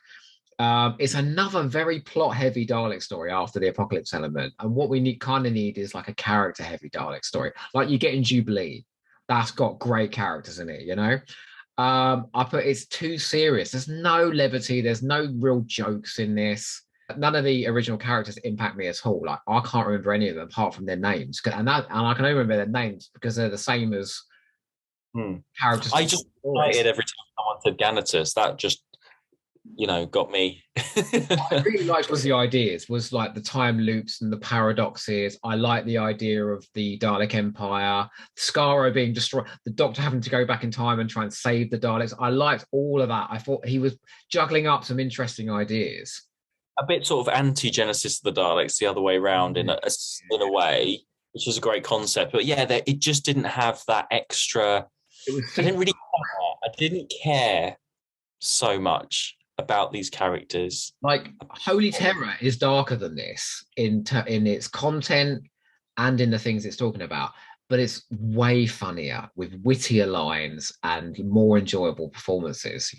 A: It's another very plot-heavy Dalek story after the Apocalypse element, and what we kind of need is like a character-heavy Dalek story, like you get in Jubilee. That's got great characters in it, you know. I put it's too serious. There's no levity. There's no real jokes in this. None of the original characters impact me at all. Like I can't remember any of them apart from their names, and I can only remember their names because they're the same as characters.
B: I just excited every time someone said Ganatus. That just, got me.
A: What I really liked was the ideas, was like the time loops and the paradoxes. I like the idea of the Dalek Empire, Skaro being destroyed, the Doctor having to go back in time and try and save the Daleks. I liked all of that. I thought he was juggling up some interesting ideas.
B: A bit sort of anti-Genesis of the Daleks, the other way around in a way, which was a great concept. But yeah, it just didn't have that extra. I didn't care so much about these characters.
A: Like Holy Terror is darker than this in its content and in the things it's talking about, but it's way funnier with wittier lines and more enjoyable performances.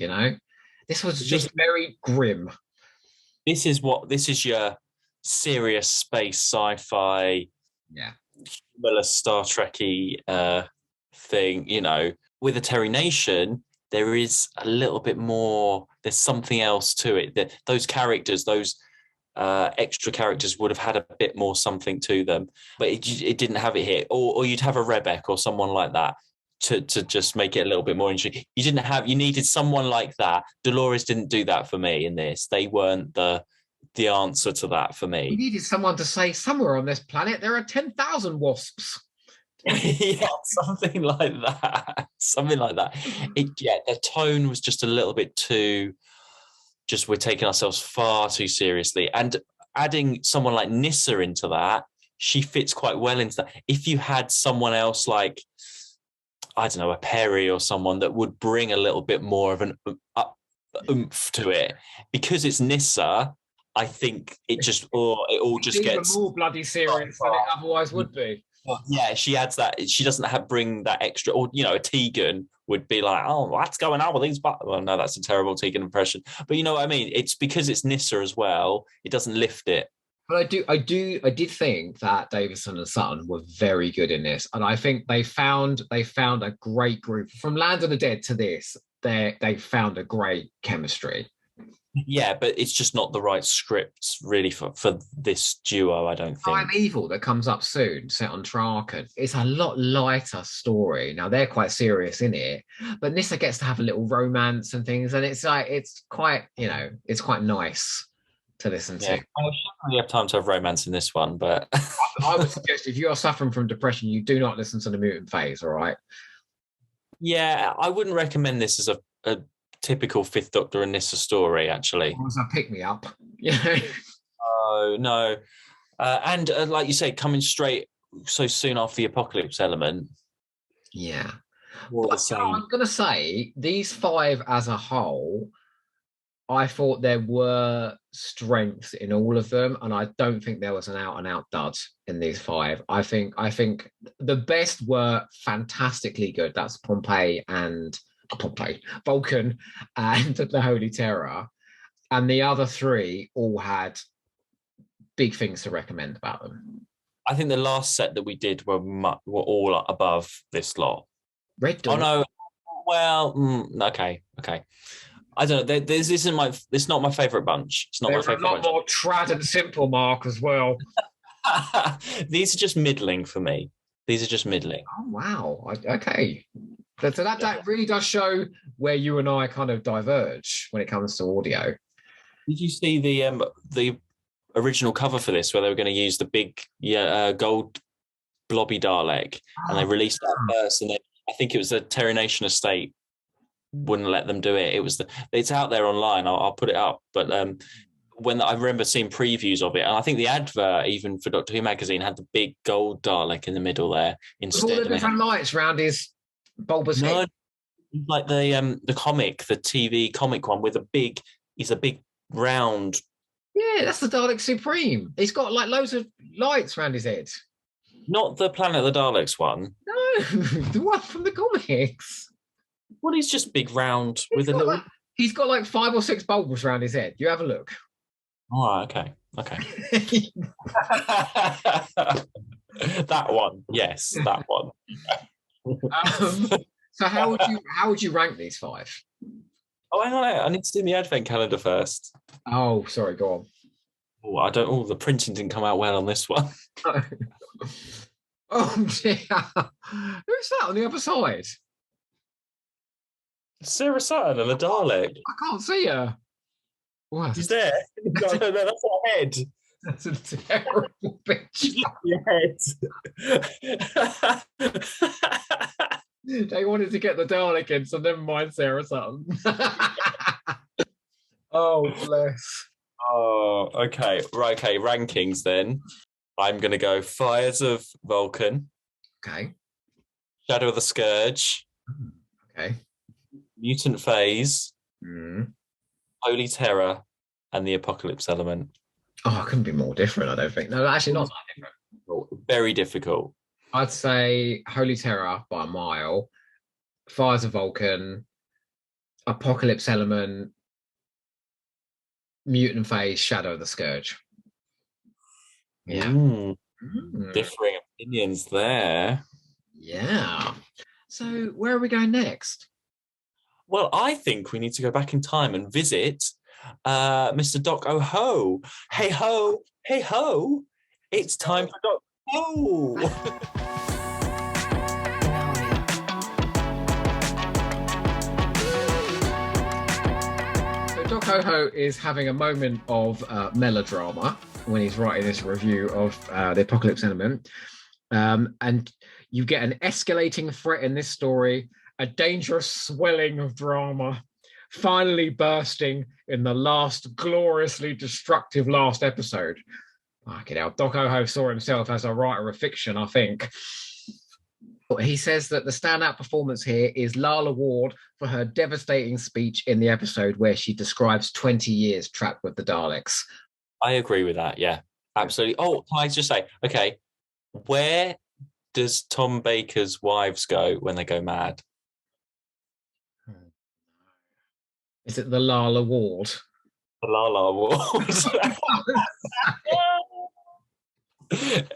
A: This was just very grim.
B: This is your serious space sci-fi, similar Star Trek-y thing. With a Terry Nation, there is a little bit more. There's something else to it. Those characters, those extra characters, would have had a bit more something to them, but it didn't have it here. Or you'd have a Rebek or someone like that to just make it a little bit more interesting. You needed someone like that. Dolores didn't do that for me in this. They weren't the answer to that for me.
A: We needed someone to say, somewhere on this planet there are 10,000 wasps.
B: Yeah, something like that. The tone was just a little bit too, just we're taking ourselves far too seriously. And adding someone like Nyssa into that, she fits quite well into that. If you had someone else like, I don't know, a Perry or someone that would bring a little bit more of an oomph to it, because it's Nyssa, I think it all just gets
A: even more bloody serious than it otherwise would be.
B: Yeah, she adds that. She doesn't bring that extra, or a Tegan would be like, oh, what's going on with these? Well, no, that's a terrible Tegan impression. But you know what I mean? It's because it's Nyssa as well. It doesn't lift it.
A: But I did think that Davison and Sutton were very good in this, and I think they found a great group from Land of the Dead to this. They found a great chemistry.
B: Yeah, but it's just not the right script really for this duo, I don't think.
A: Time Evil that comes up soon, set on Traken. It's a lot lighter story. Now they're quite serious in it, but Nyssa gets to have a little romance and things, and it's quite nice to listen to.
B: I shouldn't really have time to have romance in this one, but
A: I would suggest if you are suffering from depression, you do not listen to the Mutant Phase, all right?
B: Yeah, I wouldn't recommend this as a typical Fifth Doctor and Nyssa story, actually.
A: It was a pick-me-up.
B: Oh, no. And like you say, coming straight so soon after the Apocalypse element.
A: Yeah.
B: The same.
A: I'm going to say, these 5 as a whole, I thought there were strengths in all of them, and I don't think there was an out-and-out dud in these 5. I think the best were fantastically good. That's Pompeii and Vulcan, and the Holy Terror, and the other three all had big things to recommend about them.
B: I think the last set that we did were all above this lot.
A: Red Dawn.
B: Oh no, well, okay. I don't know. This isn't my. It's not my favorite bunch. It's not
A: There's
B: my favorite.
A: a lot more trad and simple, Mark, as well.
B: These are just middling for me. These are just middling.
A: Oh wow. Okay. So that really does show where you and I kind of diverge when it comes to audio.
B: Did you see the original cover for this, where they were going to use the big gold blobby Dalek, and they released that first, and then I think it was the Terry Nation estate wouldn't let them do it. It's out there online. I'll put it up. But when I remember seeing previews of it, and I think the advert even for Doctor Who magazine had the big gold Dalek in the middle there instead.
A: With all the different lights around his bulbous head.
B: Like the comic, the TV comic one with he's a big round.
A: Yeah, that's the Dalek Supreme. He's got like loads of lights around his head.
B: Not the Planet of the Daleks one.
A: No, the one from the comics.
B: Well, he's just big round
A: he's got like 5 or 6 bulbs around his head. You have a look.
B: Oh, okay. That one, yes, that one.
A: So how would you rank these 5?
B: Oh, hang on, I need to do the advent calendar first.
A: Oh, sorry, go
B: on. The printing didn't come out well on this one.
A: Oh dear. Who's that on the other side?
B: Sarah Sutton and the Dalek.
A: I can't see her. What?
B: She's there. No, that's her head.
A: That's a terrible picture.
B: Your head.
A: They wanted to get the Dalek in, so never mind Sarah Sutton. Oh, bless.
B: Oh, okay. Right, okay. Rankings then. I'm going to go Fires of Vulcan.
A: Okay.
B: Shadow of the Scourge.
A: Okay.
B: Mutant Phase. Holy Terror. And the Apocalypse Element.
A: Oh, it couldn't be more different, I don't think. No, actually not that different.
B: Very difficult.
A: I'd say Holy Terror by a mile. Fires of Vulcan. Apocalypse Element. Mutant Phase, Shadow of the Scourge. Yeah.
B: Differing opinions there.
A: Yeah. So where are we going next?
B: Well, I think we need to go back in time and visit Mr. Doc Oho. Hey ho, hey ho. It's time for Doc Ho.
A: Doc Oho is having a moment of melodrama when he's writing this review of the Apocalypse Element. And you get an escalating threat in this story, a dangerous swelling of drama, finally bursting in the last gloriously destructive last episode. Fucking hell, Doc Oho saw himself as a writer of fiction, I think. He says that the standout performance here is Lala Ward for her devastating speech in the episode where she describes 20 years trapped with the Daleks.
B: I agree with that, yeah, absolutely. Oh, can I just say, okay, where does Tom Baker's wives go when they go mad?
A: Is it the Lala Ward?
B: The Lala Ward.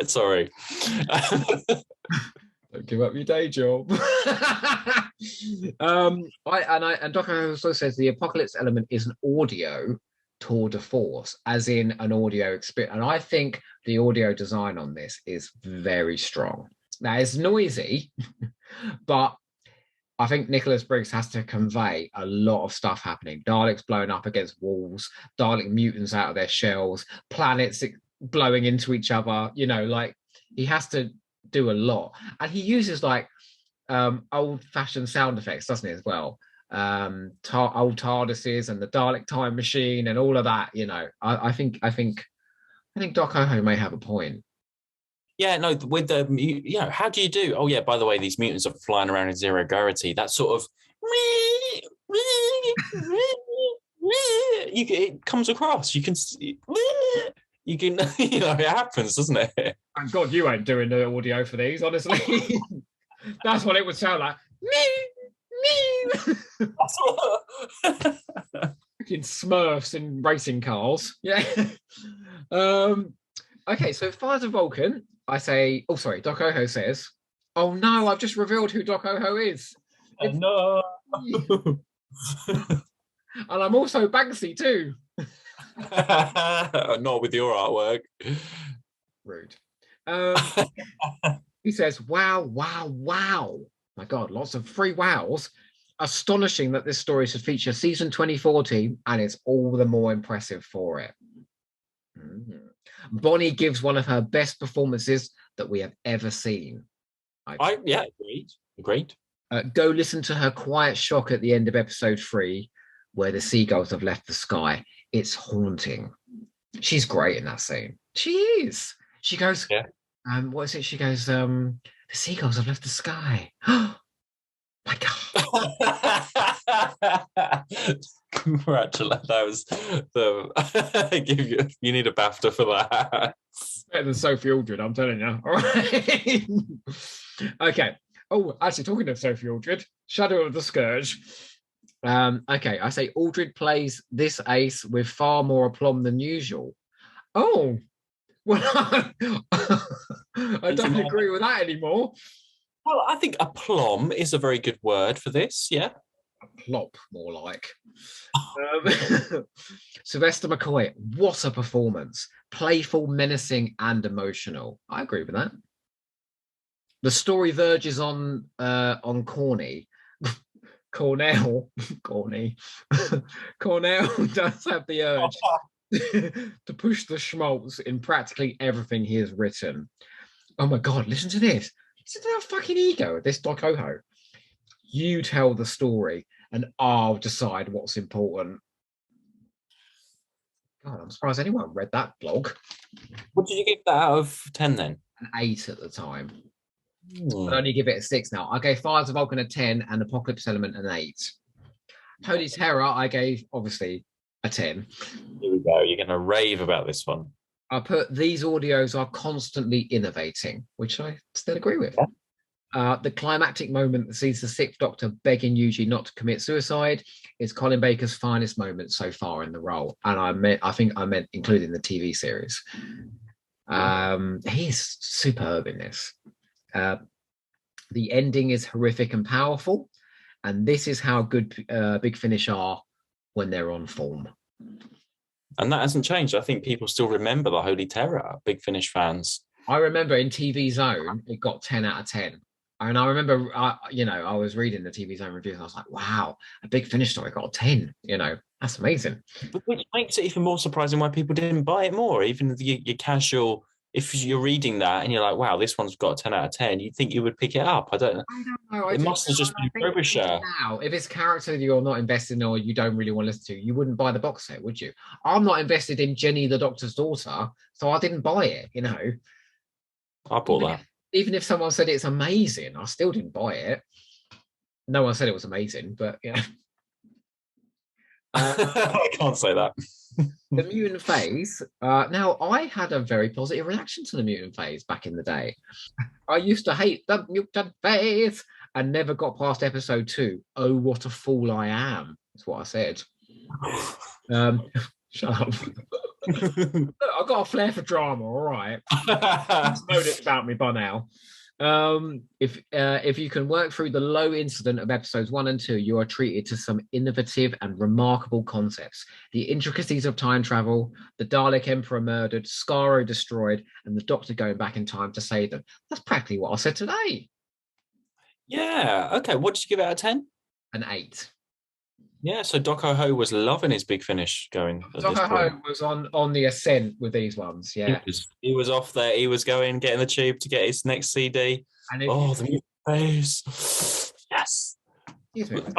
B: Sorry.
A: Don't give up your day job. And Doc also says the Apocalypse Element is an audio tour de force, as in an audio experience. And I think the audio design on this is very strong. Now, it's noisy, but I think Nicholas Briggs has to convey a lot of stuff happening. Daleks blowing up against walls, Dalek mutants out of their shells, planets blowing into each other. You know, like he has to do a lot, and he uses like old-fashioned sound effects, doesn't he, as well? Old TARDISes and the Dalek time machine and all of that. You know, I think Doc Oho may have a point.
B: Yeah, no, with the, you know, how do you do? Oh yeah, by the way, these mutants are flying around in zero gravity. That sort of it comes across. You can you know, it happens, doesn't it?
A: Thank God you ain't doing the audio for these, honestly. That's what it would sound like. Freaking Smurfs in racing cars. Yeah. Okay, so Fires of Vulcan, I say, oh, sorry, Doc Oho says, oh no, I've just revealed who Doc Oho is.
B: No.
A: And I'm also Banksy too.
B: Not with your artwork.
A: Rude. He says, wow, wow, wow. My God, lots of free wows. Astonishing that this story should feature season 2014, and it's all the more impressive for it. Bonnie gives one of her best performances that we have ever seen.
B: Agreed.
A: Go listen to her quiet shock at the end of episode 3, where the seagulls have left the sky. It's haunting. She's great in that scene. She is. She goes, what is it? She goes, the seagulls have left the sky. My God.
B: Congratulations. That was the you need a BAFTA for that.
A: Better than Sophie Aldred, I'm telling you. All right. Okay. Oh, actually, talking of Sophie Aldred, Shadow of the Scourge. Okay, I say Aldred plays this ace with far more aplomb than usual. Oh, well, I don't agree with that anymore.
B: Well, I think aplomb is a very good word for this, yeah.
A: Plop, more like. Sylvester McCoy, what a performance. Playful, menacing, and emotional. I agree with that. The story verges on corny. Cornell does have the urge to push the schmaltz in practically everything he has written. Oh my God, listen to this. Listen to that fucking ego of this Doc Oho. You tell the story and I'll decide what's important. God, I'm surprised anyone read that blog.
B: What did you give that out of 10 then?
A: An 8 at the time. I'd only give it a 6 now. I gave Fires of Vulcan a 10 and Apocalypse Element an 8. Holy Terror, I gave, obviously, a 10.
B: Here we go. You're going to rave about this one.
A: I put these audios are constantly innovating, which I still agree with. The climactic moment that sees the 6th Doctor begging Eugene not to commit suicide is Colin Baker's finest moment so far in the role. And I think I meant including the TV series. He's superb in this. The ending is horrific and powerful, and this is how good Big Finish are when they're on form.
B: And that hasn't changed. I think people still remember the Holy Terror, Big Finish fans.
A: I remember in TV Zone, it got 10 out of 10. And I remember, I was reading the TV Zone reviews and I was like, wow, a Big Finish story got a 10, that's amazing.
B: Which makes it even more surprising why people didn't buy it more. Even your casual, if you're reading that and you're like, wow, this one's got a 10 out of 10, you'd think you would pick it up. I don't know. It must have just been Frobisher.
A: Now, if it's character that you're not invested in or you don't really want to listen to, you wouldn't buy the box set, would you? I'm not invested in Jenny the Doctor's daughter, so I didn't buy it,
B: I bought that.
A: Even if someone said it's amazing, I still didn't buy it. No one said it was amazing, but yeah.
B: I can't say that.
A: The Mutant Phase. Now, I had a very positive reaction to the Mutant Phase back in the day. I used to hate the Mutant Phase and never got past episode 2. Oh, what a fool I am, is what I said. Shut up. Look, I've got a flair for drama, all right. You know this about me by now. If you can work through the low incident of episodes 1 and 2, you are treated to some innovative and remarkable concepts. The intricacies of time travel, the Dalek Emperor murdered, Skaro destroyed, and the Doctor going back in time to save them. That's practically what I said today.
B: Yeah. Okay. What did you give it out of 10?
A: An 8.
B: Yeah, so Doc Oho was loving his Big Finish going.
A: Doc Oho was on the ascent with these ones, yeah.
B: He was off there. He was getting the tube to get his next CD. And the Mutant Phase. Yes.
A: Excuse me.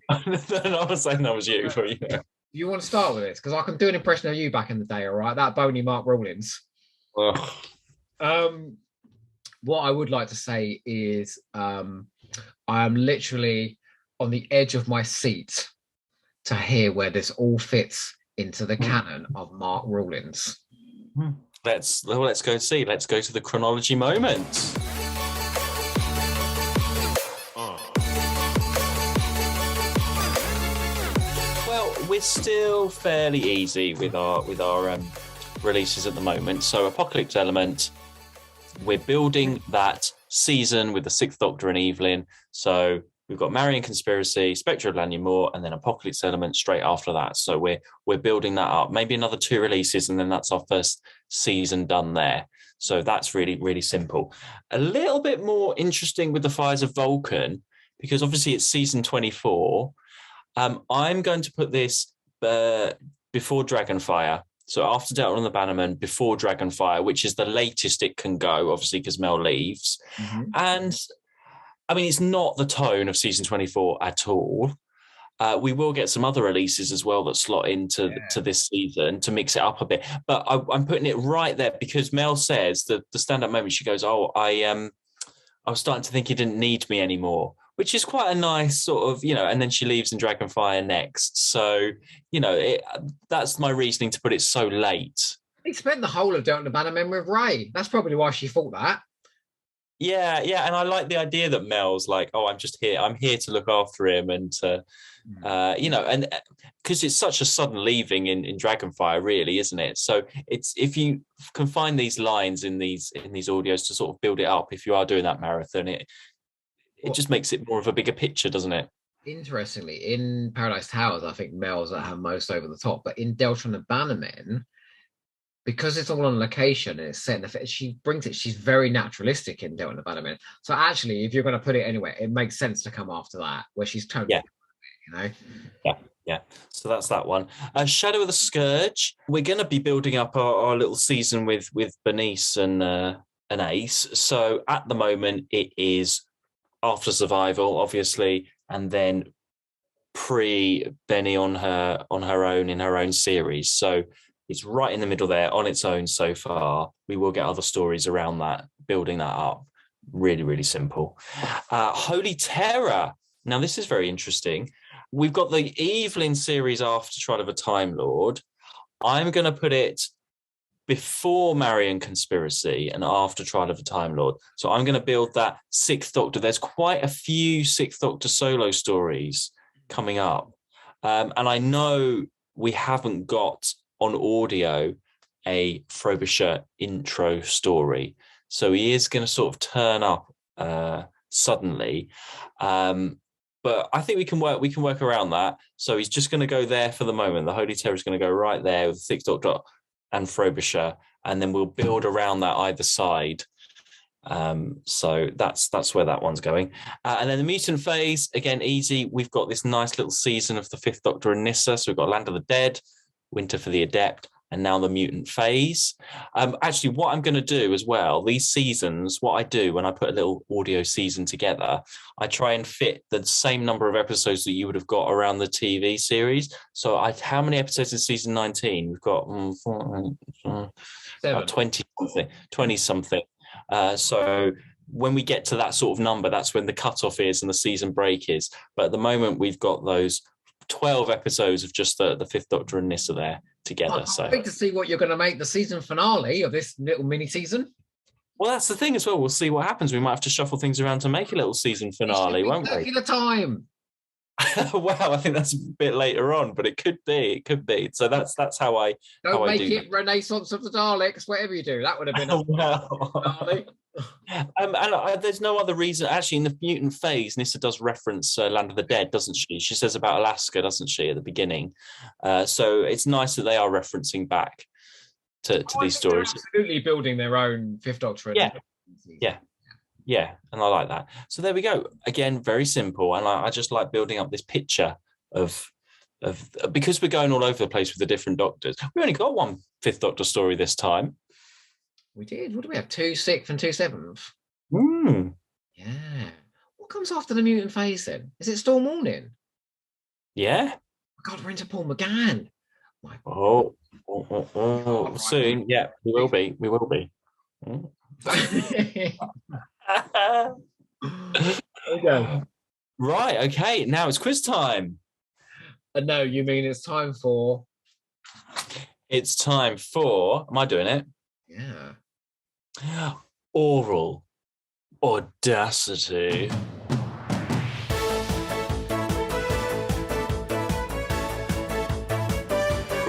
B: I was saying that was you. But yeah.
A: You want to start with this? Because I can do an impression of you back in the day, all right? That bony Mark Rawlins.
B: Oh.
A: What I would like to say is I am literally on the edge of my seat to hear where this all fits into the canon of Mark Rawlins.
B: Let's go see. Let's go to the chronology moment. we're still fairly easy with our releases at the moment. So Apocalypse Element, we're building that season with the Sixth Doctor and Evelyn. So we've got Marian Conspiracy, Spectre of Lanyon Moore, and then Apocalypse Element straight after that. So we're building that up. Maybe another 2 releases, and then that's our first season done there. So that's really, really simple. A little bit more interesting with the Fires of Vulcan, because obviously it's season 24. I'm going to put this before Dragonfire. So after Delta on the Bannerman, before Dragonfire, which is the latest it can go, obviously, because Mel leaves. Mm-hmm. And, I mean, it's not the tone of season 24 at all. We will get some other releases as well that slot into to this season to mix it up a bit. But I'm putting it right there because Mel says that the stand-up moment, she goes, I was starting to think he didn't need me anymore, which is quite a nice sort of, and then she leaves in Dragonfire next. So, that's my reasoning to put it so late.
A: He spent the whole of Delta on the Bannerman with Ray. That's probably why she thought that.
B: Yeah, and I like the idea that Mel's like, oh, I'm just here. I'm here to look after him and to, and because it's such a sudden leaving in Dragonfire, really, isn't it? So it's if you can find these lines in these audios to sort of build it up, if you are doing that marathon, it just makes it more of a bigger picture, doesn't it?
A: Interestingly, in Paradise Towers, I think Mel's at her most over the top, but in Delta and the Bannermen, because it's all on location and it's set in the, she brings it. She's very naturalistic in Delta and the Bannermen. So actually, if you're going to put it anywhere, it makes sense to come after that, where she's totally,
B: Yeah. So that's that one. Shadow of the Scourge. We're going to be building up our little season with Bernice and Ace. So at the moment, it is after Survival, obviously, and then pre-Benny on her own in her own series. So it's right in the middle there on its own so far. We will get other stories around that, building that up. Really, really simple. Holy Terror. Now, this is very interesting. We've got the Evelyn series after Trial of a Time Lord. I'm going to put it before Marian Conspiracy and after Trial of a Time Lord. So I'm going to build that Sixth Doctor. There's quite a few Sixth Doctor solo stories coming up. And I know we haven't got on audio a Frobisher intro story. So he is going to sort of turn up suddenly. But I think we can work around that. So he's just going to go there for the moment. The Holy Terror is going to go right there with Sixth Doctor and Frobisher, and then we'll build around that either side. So that's where that one's going. And then the Mutant Phase, again, easy. We've got this nice little season of the Fifth Doctor and Nyssa. So we've got Land of the Dead, Winter for the Adept, and now the Mutant Phase. Actually, what I'm going to do as well, these seasons, what I do when I put a little audio season together, I try and fit the same number of episodes that you would have got around the TV series. So how many episodes in season 19? We've got 20-something. So when we get to that sort of number, that's when the cutoff is and the season break is. But at the moment, we've got those 12 episodes of just the Fifth Doctor and Nyssa there together.
A: I can't wait to see what you're going to make the season finale of this little mini season.
B: Well, that's the thing as well. We'll see what happens. We might have to shuffle things around to make a little season finale, won't we?
A: The time.
B: Well, I think that's a bit later on, but it could be. It could be. So that's how I
A: don't make
B: it
A: that. Renaissance of the Daleks. Whatever you do, that would have been.
B: And there's no other reason. Actually, in the Mutant Phase, Nyssa does reference Land of the Dead, doesn't she? She says about Alaska, doesn't she, at the beginning? So it's nice that they are referencing back to these stories.
A: Absolutely building their own Fifth Doctor.
B: Yeah, and I like that. So there we go. Again, very simple, and I just like building up this picture of because we're going all over the place with the different Doctors. We only got one Fifth Doctor story this time.
A: We did. What do we have? 2 6th and 2 7th. Yeah. What comes after the Mutant Phase then? Is it Storm Warning?
B: Yeah.
A: Oh, God, we're into Paul McGann.
B: Soon. Yeah, we will be. We will be.
A: Okay.
B: Right. Okay. Now it's quiz time.
A: No, you mean it's time for?
B: It's time for. Am I doing it?
A: Yeah.
B: Oral audacity.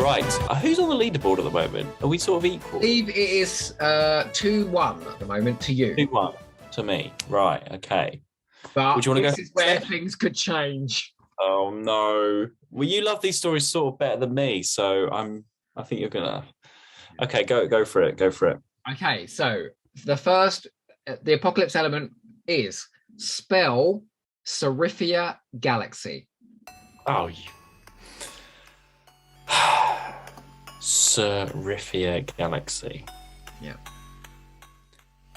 B: Right. Who's on the leaderboard at the moment? Are we sort of equal?
A: I believe it is 2-1 at the moment to you.
B: 2-1 to me. Right. Okay.
A: But
B: Would you want to
A: this
B: go?
A: is where things could change.
B: Oh no. Well, you love these stories sort of better than me, so I think you're gonna. Okay, go for it. Go for it.
A: Okay, so the apocalypse element is spell Serifia Galaxy.
B: Oh, Serifia Galaxy.
A: Yeah.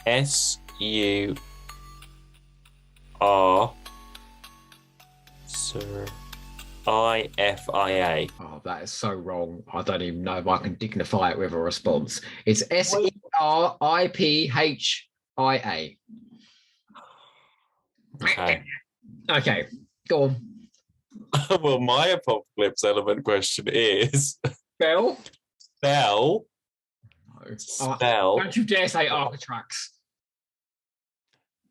B: SUR. IFIA.
A: Oh, that is so wrong. I don't even know if I can dignify it with a response. It's SERIPHIA.
B: Okay.
A: Okay, go on.
B: Well, my apocalypse element question is
A: Spell.
B: Spell.
A: Don't you dare say Architrax.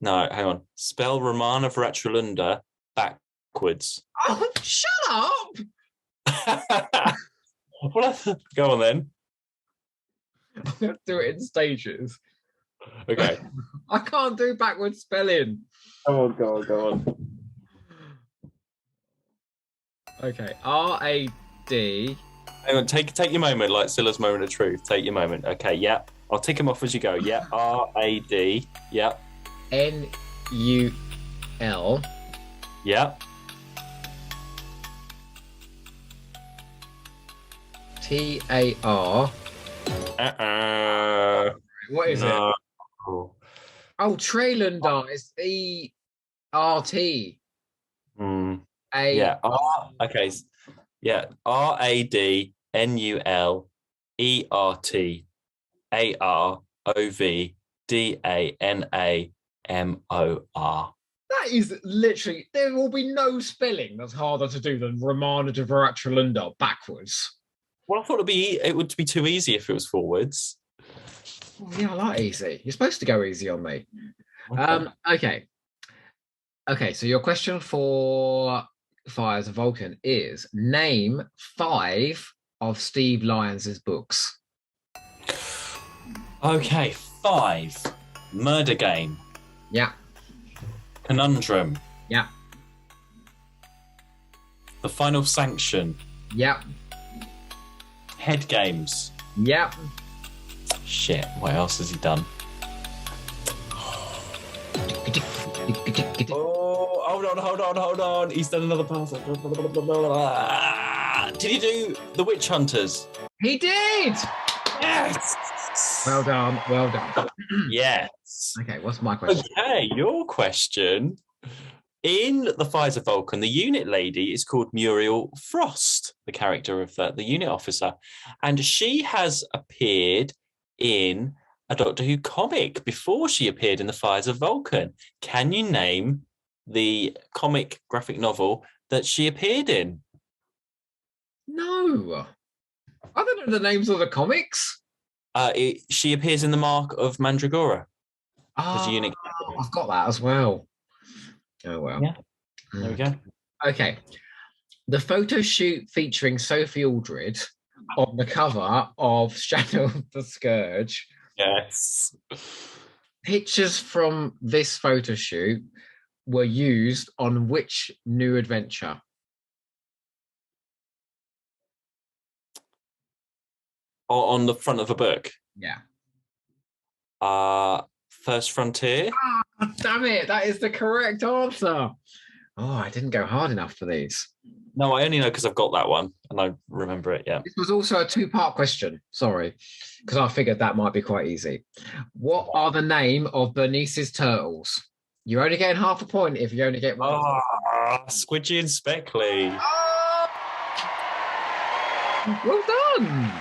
B: No, hang on. Spell Romana Viratralunda backwards.
A: Oh, shut up!
B: Go on then.
A: I'm going to do it in stages.
B: Okay.
A: I can't do backward spelling.
B: Oh, go on.
A: Okay, RAD.
B: Hang on, take your moment, like Scylla's moment of truth. Take your moment. Okay, yeah. I'll tick them off as you go. Yeah, RAD. Yeah.
A: NUL.
B: Yeah.
A: TAR. What is it? Oh, Traylundar is ERT.
B: Yeah. Okay. Yeah. RADNULERTAROVDANAMOR.
A: That is literally, there will be no spelling that's harder to do than Romana de Viratralunda backwards.
B: Well, I thought it would be too easy if it was forwards.
A: Oh, yeah, I like easy. You're supposed to go easy on me. Okay. Okay, so your question for Fires of Vulcan is name 5 of Steve Lyons' books.
B: Okay, 5. Murder Game.
A: Yeah.
B: Conundrum.
A: Yeah.
B: The Final Sanction.
A: Yeah.
B: Head Games.
A: Yeah.
B: Shit, what else has he done? Oh, hold on. He's done another pass. Did he do The Witch Hunters?
A: He did!
B: Yes!
A: Well done.
B: Yes.
A: Okay, what's my question?
B: Okay, your question. In The Fires of Vulcan, the unit lady is called Muriel Frost, the character of the unit officer. And she has appeared in a Doctor Who comic before she appeared in The Fires of Vulcan. Can you name the comic graphic novel that she appeared in?
A: No. I don't know the names of the comics.
B: She appears in The Mark of Mandragora.
A: I've got that as well. Oh, well.
B: Yeah. There we go.
A: Okay. The photo shoot featuring Sophie Aldred on the cover of Shadows of the Scourge.
B: Yes.
A: Pictures from this photo shoot were used on which new adventure?
B: On the front of a book?
A: Yeah.
B: First Frontier?
A: Damn it, that is the correct answer. Oh, I didn't go hard enough for these.
B: No, I only know because I've got that one and I remember it, yeah.
A: This was also a 2-part question, sorry, because I figured that might be quite easy. What are the name of Bernice's turtles? You're only getting half a point if you only get one.
B: Squidgy and Speckly.
A: Well done.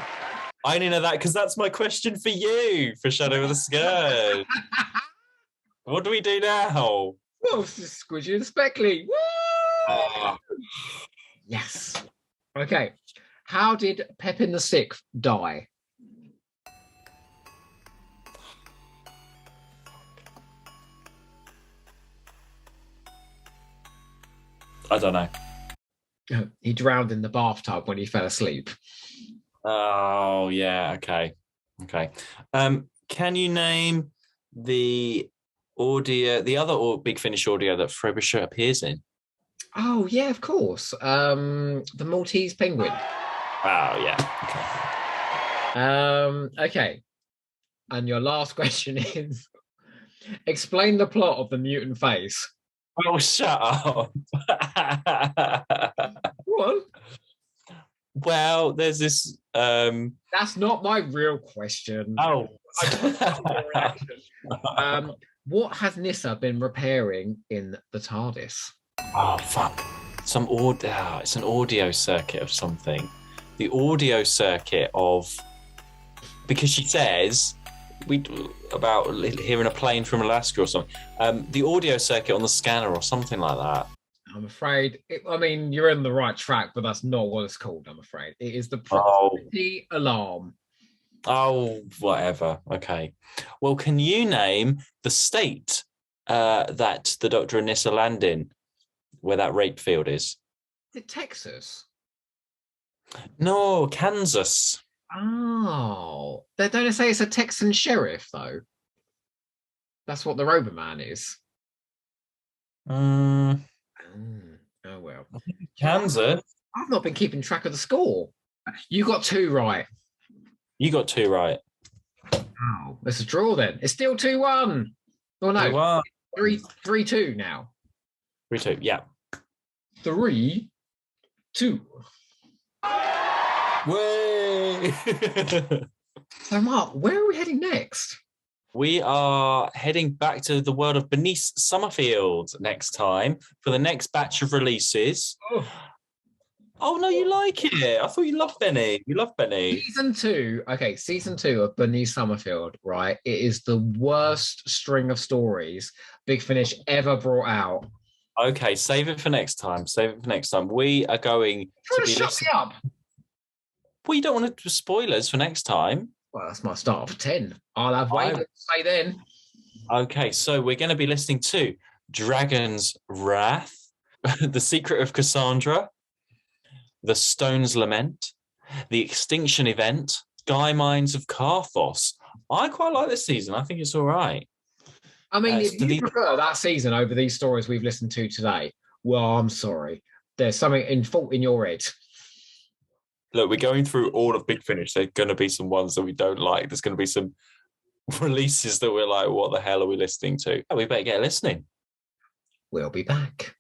B: I only know that because that's my question for you for Shadow of the Scourge. What do we do now?
A: Well, it's Squidgy and Speckly. Woo! Yes. Okay. How did Pepin VI die?
B: I don't know.
A: He drowned in the bathtub when he fell asleep.
B: Oh, yeah. Okay. Can you name the other Big Finish audio that Frobisher appears in?
A: Oh, yeah, of course. The Maltese Penguin.
B: Oh, yeah.
A: Okay. And your last question is explain the plot of the Mutant Phase.
B: Oh, shut up.
A: What?
B: Well, there's this.
A: That's not my real question.
B: Oh.
A: What has Nyssa been repairing in the TARDIS?
B: Oh, fuck. It's an audio circuit of something. The audio circuit of. Because she says. About hearing a plane from Alaska or something. The audio circuit on the scanner or something like that.
A: I'm afraid. You're in the right track, but that's not what it's called. I'm afraid it is the proximity alarm.
B: Oh, whatever. Okay. Well, can you name the state that the Doctor and Nyssa land in, where that rape field is?
A: Is it Texas?
B: No, Kansas.
A: Oh, they don't say it's a Texan sheriff though. That's what the Roboman is. Oh well.
B: Kansas.
A: I've not been keeping track of the score. You got 2 right.
B: You got 2 right.
A: Oh, it's a draw then. It's still 2-1. Oh no, 3-2 now.
B: 3-2. Yeah.
A: 3-2.
B: Way.
A: So, Mark, where are we heading next?
B: We are heading back to the world of Bernice Summerfield next time for the next batch of releases. Oh no, you like it? I thought you loved Benny. You love Benny.
A: Season 2. Okay, season 2 of Bernice Summerfield. Right, it is the worst string of stories Big Finish ever brought out.
B: Okay, save it for next time. We are going to be
A: shut me up.
B: Well, you don't want to do spoilers for next time.
A: Well, that's my start of 10. I'll have way to say then.
B: Okay, so we're going to be listening to Dragon's Wrath, The Secret of Cassandra, The Stone's Lament, The Extinction Event, Sky Mines of Karthos. I quite like this season. I think it's all right.
A: If you prefer that season over these stories we've listened to today, well, I'm sorry. There's something in fault in your head.
B: Look, we're going through all of Big Finish. There's going to be some ones that we don't like. There's going to be some releases that we're like, what the hell are we listening to? We better get listening.
A: We'll be back.